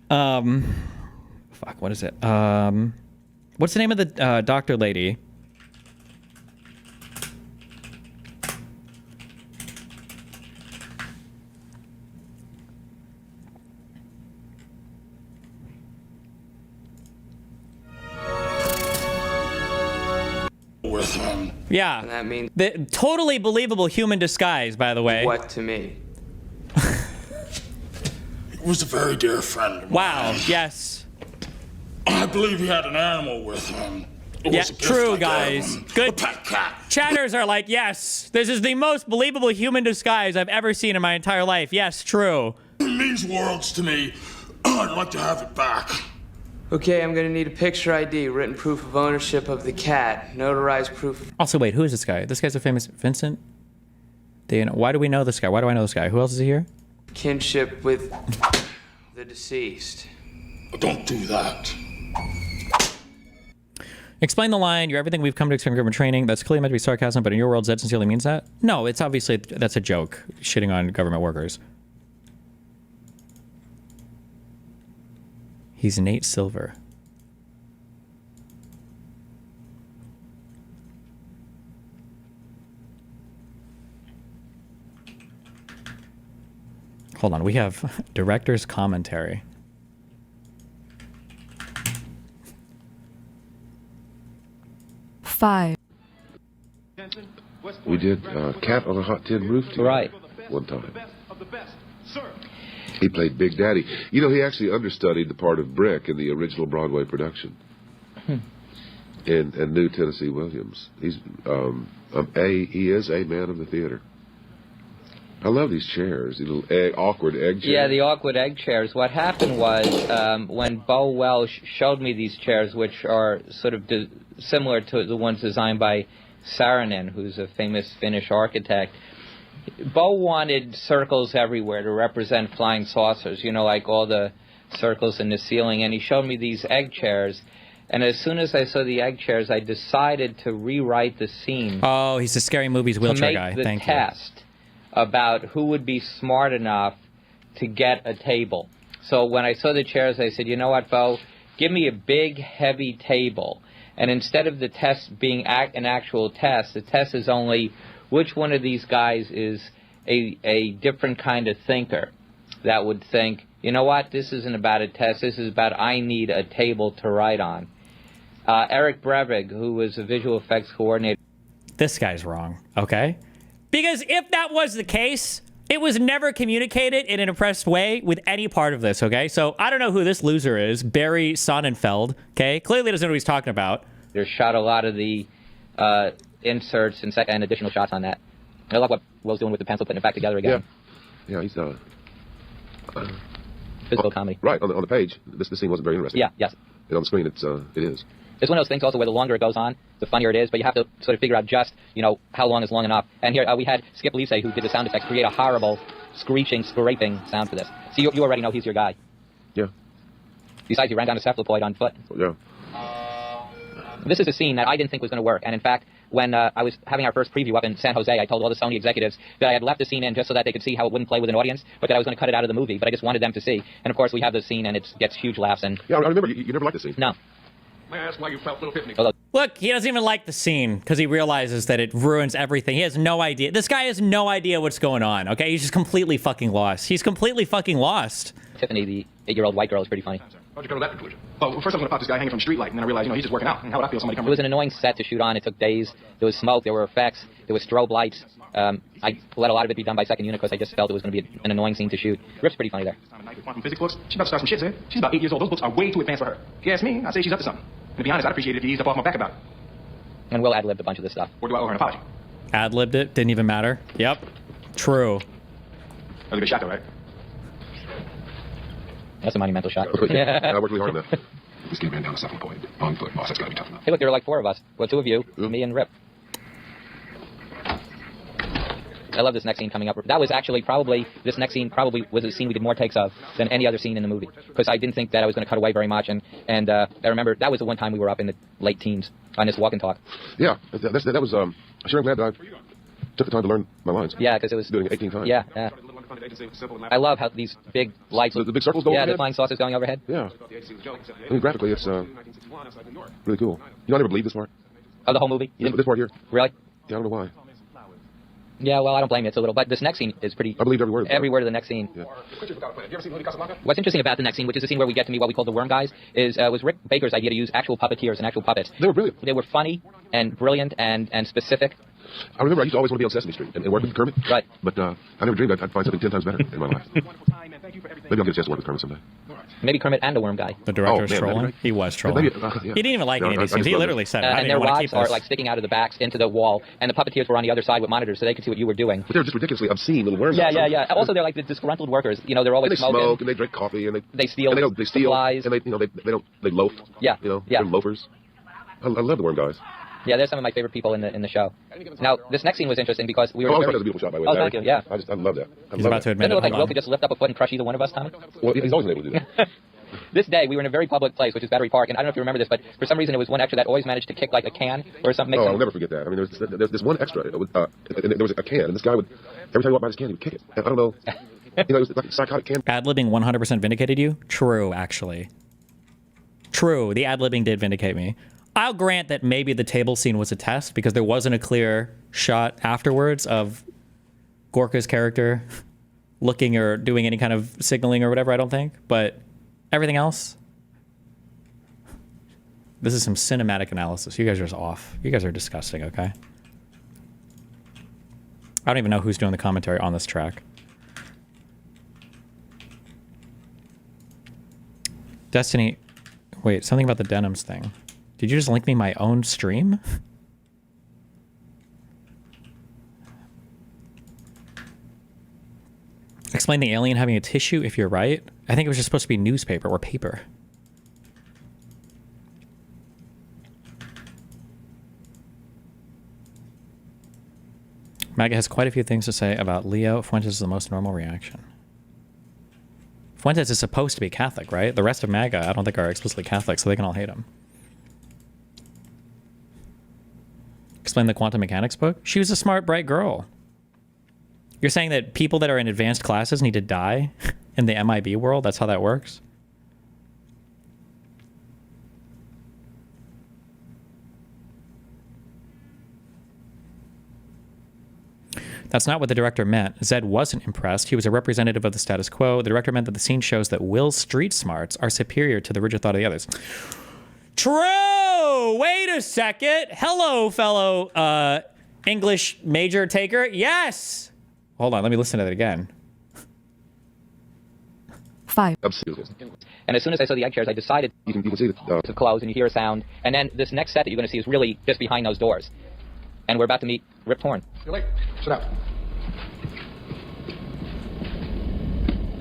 fuck, what is it? What's the name of the doctor lady? With him. Yeah. And that means the totally believable human disguise, by the way. What to me? He was a very dear friend of mine. Wow, yes. I believe he had an animal with him. It Yeah, was a gift true, I gave guys. him. Good. A pet cat. Chatters are like, yes, this is the most believable human disguise I've ever seen in my entire life. Yes, true. It means worlds to me. I'd like to have it back. Okay, I'm gonna need a picture ID, written proof of ownership of the cat, notarized proof. Also, wait, who is this guy? This guy's a famous Vincent? Why do we know this guy? Why do I know this guy? Who else is here? Kinship with the deceased. Don't do that. Explain the line, you're everything we've come to expect from government training. That's clearly meant to be sarcasm, but in your world, Zed sincerely means that? No, it's obviously, that's a joke, shitting on government workers. He's Nate Silver. Hold on, we have director's commentary. Five. We did Cat on a Hot Tin Roof together one time. He played Big Daddy. You know, he actually understudied the part of Brick in the original Broadway production. And knew Tennessee Williams. He's he is a man of the theater. I love these chairs, these little awkward egg chairs. Yeah, the awkward egg chairs. What happened was when Bo Welsh showed me these chairs, which are sort of similar to the ones designed by Saarinen, who's a famous Finnish architect. Bo wanted circles everywhere to represent flying saucers, you know, like all the circles in the ceiling, and he showed me these egg chairs. And as soon as I saw the egg chairs, I decided to rewrite the scene. Oh, he's the Scary Movies wheelchair guy. To make the Thank you. test about who would be smart enough to get a table. So when I saw the chairs, I said, you know what, Bo, give me a big, heavy table. And instead of the test being an actual test, the test is only which one of these guys is a different kind of thinker that would think, you know what, this isn't about a test, this is about I need a table to write on. Eric Brevig, who was a visual effects coordinator. This guy's wrong, okay? Because if that was the case, it was never communicated in an impressed way with any part of this, okay? So I don't know who this loser is, Barry Sonnenfeld, okay? Clearly doesn't know what he's talking about. They shot a lot of the inserts and additional shots on that. I love what Will's doing with the pencil, putting it back together again. Yeah, he's physical comedy. Right on the page. This scene wasn't very interesting. Yeah, yes. And on the screen, it is. It's one of those things also where the longer it goes on, the funnier it is, but you have to sort of figure out just, how long is long enough. And here we had Skip Lise, who did the sound effects, create a horrible screeching, scraping sound for this. So you already know he's your guy. Yeah. Besides, he ran down a cephalopoid on foot. Yeah. This is a scene that I didn't think was going to work. And in fact, when I was having our first preview up in San Jose, I told all the Sony executives that I had left the scene in just so that they could see how it wouldn't play with an audience, but that I was going to cut it out of the movie. But I just wanted them to see. And of course, we have the scene, and it gets huge laughs. And yeah, I remember you never liked the scene. No. May I ask why you felt little Pitney? Look, he doesn't even like the scene because he realizes that it ruins everything. He has no idea. This guy has no idea what's going on, okay? He's just completely fucking lost. He's completely fucking lost. Tiffany, the 8-year-old white girl, is pretty funny. How'd you come to that conclusion? Well, first I was going to pop this guy hanging from the street light, and then I realized, he's just working out. And how would I feel if somebody come? It was an annoying set to shoot on. It took days. There was smoke. There were effects. There was strobe lights. I let a lot of it be done by second unit because I just felt it was going to be an annoying scene to shoot. Rip's pretty funny there. Quantum physics books. She's about to start some shit, Sid. She's about 8 years old. Those books are way too advanced for her. If you ask me, I'd say she's up to something. And to be honest, I'd appreciate it if you eased up off my back about it. And Will ad-libbed a bunch of this stuff. Or do I owe her an apology? Ad-libbed it. Didn't even matter. Yep. True. That was a good shot, though, right? That's a monumental shot. I worked really hard on that. This kid ran down a cephalopoid on foot. Boss, that's got to be tough enough. Hey, look, there were like 4 of us. Well, 2 of you, me and Rip. I love this next scene coming up. That was actually this next scene probably was a scene we did more takes of than any other scene in the movie. Because I didn't think that I was going to cut away very much. And I remember that was the one time we were up in the late teens on this walk and talk. Yeah, that was, sure I'm glad that I took the time to learn my lines. Yeah, because it was doing it 18 times. Yeah. I love how these big lights, the big circles go overhead. Yeah, the flying saucers going overhead. Yeah. I mean, graphically, it's really cool. I never believed this part. Oh, the whole movie? This part here. Really? Yeah, I don't know why. Yeah, well, I don't blame you. It's a little, but this next scene is pretty. I believed every word. Every word of the next scene. Yeah. What's interesting about the next scene, which is the scene where we get to meet what we call the worm guys, was Rick Baker's idea to use actual puppeteers and actual puppets. They were brilliant. They were funny and brilliant and specific. I remember I used to always want to be on Sesame Street and work with Kermit. Right. But I never dreamed I'd find something 10 times better in my life. Maybe I'll get a chance to work with Kermit someday. Maybe Kermit and a worm guy. The director was trolling. He was trolling. Maybe, yeah. He didn't even like any of these things. He literally said it. And their wives are like sticking out of the backs into the wall, and the puppeteers were on the other side with monitors so they could see what you were doing. But they were just ridiculously obscene little worms. Yeah. Also, they're like the disgruntled workers. They're always smoking. They smoke and they drink coffee and they steal. And they steal supplies. And they loaf. Yeah. They're loafers. I love the worm guys. Yeah, they're some of my favorite people in the show. Now, this next scene was interesting because we were. Oh, that was a beautiful shot, by the way. Oh, thank you. Yeah. I love that. He's about to admit Doesn't it look like it. Will could just lift up a foot and crush either one of us, Tommy? Well, he's always been able to do that. This day, we were in a very public place, which is Battery Park, and I don't know if you remember this, but for some reason, there was one extra that always managed to kick like a can or something. Oh, I'll never forget that. I mean, there's this one extra, and there was a can, and this guy would, every time he walked by this can, he would kick it. And I don't know, it was like a psychotic can. Ad-libbing 100% vindicated you? True, actually. True, the ad-libbing did vindicate me. I'll grant that maybe the table scene was a test because there wasn't a clear shot afterwards of Gorka's character looking or doing any kind of signaling or whatever, I don't think. But everything else, this is some cinematic analysis. You guys are just off. You guys are disgusting, okay? I don't even know who's doing the commentary on this track. Destiny, wait, something about the denims thing. Did you just link me my own stream? Explain the alien having a tissue if you're right. I think it was just supposed to be newspaper or paper. Maga has quite a few things to say about Leo. Fuentes is the most normal reaction. Fuentes is supposed to be Catholic, right? The rest of MAGA, I don't think, are explicitly Catholic, so they can all hate him. Explain the quantum mechanics book. She was a smart, bright girl. You're saying that people that are in advanced classes need to die in the MIB world? That's how that works? That's not what the director meant. Zed wasn't impressed. He was a representative of the status quo. The director meant that the scene shows that Will's street smarts are superior to the rigid thought of the others. True! Wait a second. Hello, fellow English major taker. Yes! Hold on, let me listen to that again. 5. And as soon as I saw the egg chairs, I decided you can see to close, and you hear a sound. And then this next set that you're going to see is really just behind those doors. And we're about to meet Rip Torn. You're late. Sit down.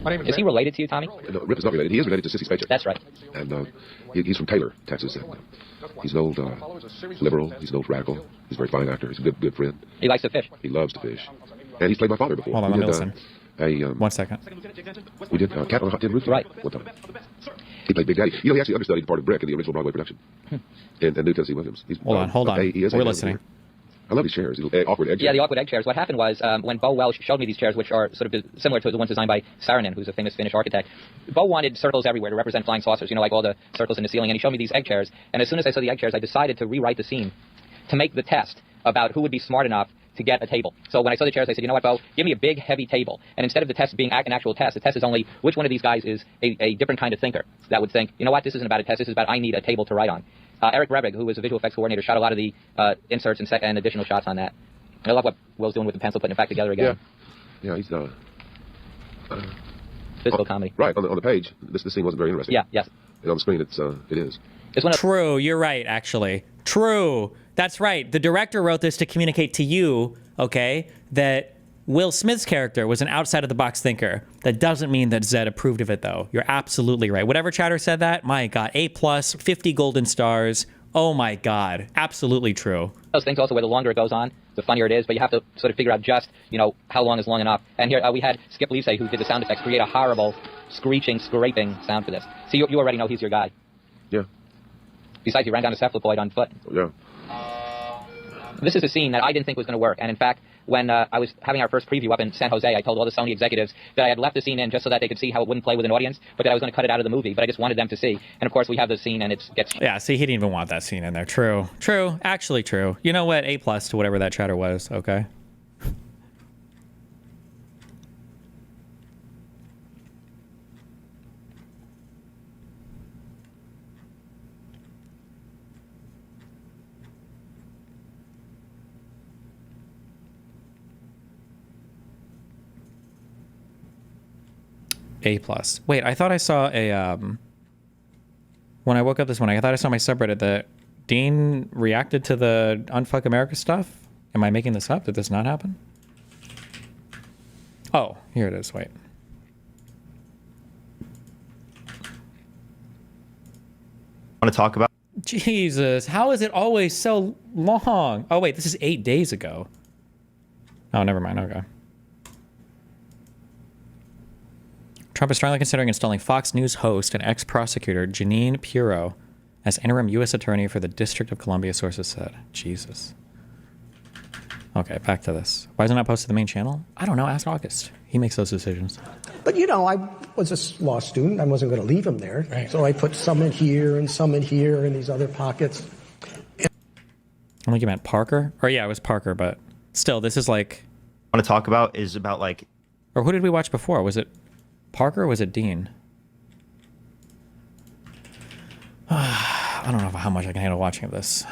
Is he related to you, Tommy? No, Rip is not related. He is related to Sissy Spacek. That's right. And he's from Taylor, Texas. And, he's an old liberal. He's an old radical. He's a very fine actor. He's a good friend. He likes to fish. He loves to fish. And he's played my father before. Hold on, let me listen. 1 second. We did Cat on a Hot Tin Roof. Right. One time. He played Big Daddy. You know, he actually understudied part of Brick in the original Broadway production. And New Tennessee Williams. Hold on. We're listening. I love these chairs. These awkward egg chairs. Yeah, the awkward egg chairs. What happened was when Bo Welsh showed me these chairs, which are sort of similar to the ones designed by Saarinen, who's a famous Finnish architect, Bo wanted circles everywhere to represent flying saucers, you know, like all the circles in the ceiling, and he showed me these egg chairs. And as soon as I saw the egg chairs, I decided to rewrite the scene to make the test about who would be smart enough to get a table. So when I saw the chairs, I said, you know what, Bo, give me a big, heavy table. And instead of the test being an actual test, the test is only which one of these guys is a different kind of thinker that would think, you know what, this isn't about a test, this is about I need a table to write on. Eric Rebig, who was a visual effects coordinator, shot a lot of the inserts and additional shots on that. I love what Will's doing with the pencil, putting it back together again. Yeah, he's physical comedy. Right, on the page, this scene wasn't very interesting. Yeah, yes. And on the screen, it is. True, you're right, actually. True. That's right. The director wrote this to communicate to you, okay, that Will Smith's character was an outside-of-the-box thinker. That doesn't mean that Zed approved of it, though. You're absolutely right. Whatever chatter said that, my God, A+, 50 golden stars. Oh, my God. Absolutely true. Those things also where the longer it goes on, the funnier it is, but you have to sort of figure out just, you know, how long is long enough. And here we had Skip Leasay, who did the sound effects, create a horrible, screeching, scraping sound for this. So you already know he's your guy. Yeah. Besides, he ran down a cephalopoid on foot. Yeah. This is a scene that I didn't think was going to work. And in fact, when I was having our first preview up in San Jose, I told all the Sony executives that I had left the scene in just so that they could see how it wouldn't play with an audience, but that I was going to cut it out of the movie. But I just wanted them to see. And of course, we have the scene and it gets... Yeah, see, he didn't even want that scene in there. True. True. Actually true. You know what? A+ to whatever that chatter was, okay? A+. Wait, I thought I saw a, when I woke up this morning, I thought I saw my subreddit that Dean reacted to the Unfuck America stuff. Am I making this up? Did this not happen? Oh, here it is. Wait. Want to talk about? Jesus, how is it always so long? Oh, wait, this is 8 days ago. Oh, never mind. Okay. Trump is strongly considering installing Fox News host and ex-prosecutor Jeanine Pirro as interim U.S. attorney for the District of Columbia, sources said. Jesus. Okay, back to this. Why isn't it posted to the main channel? I don't know. Ask August. He makes those decisions. But, you know, I was a law student. I wasn't going to leave him there. Right. So I put some in here and some in here in these other pockets. I think you meant Parker? Or yeah, it was Parker, but still, this is like... I want to talk about is about like... Or who did we watch before? Was it Parker or was it Dean? I don't know how much I can handle watching of this.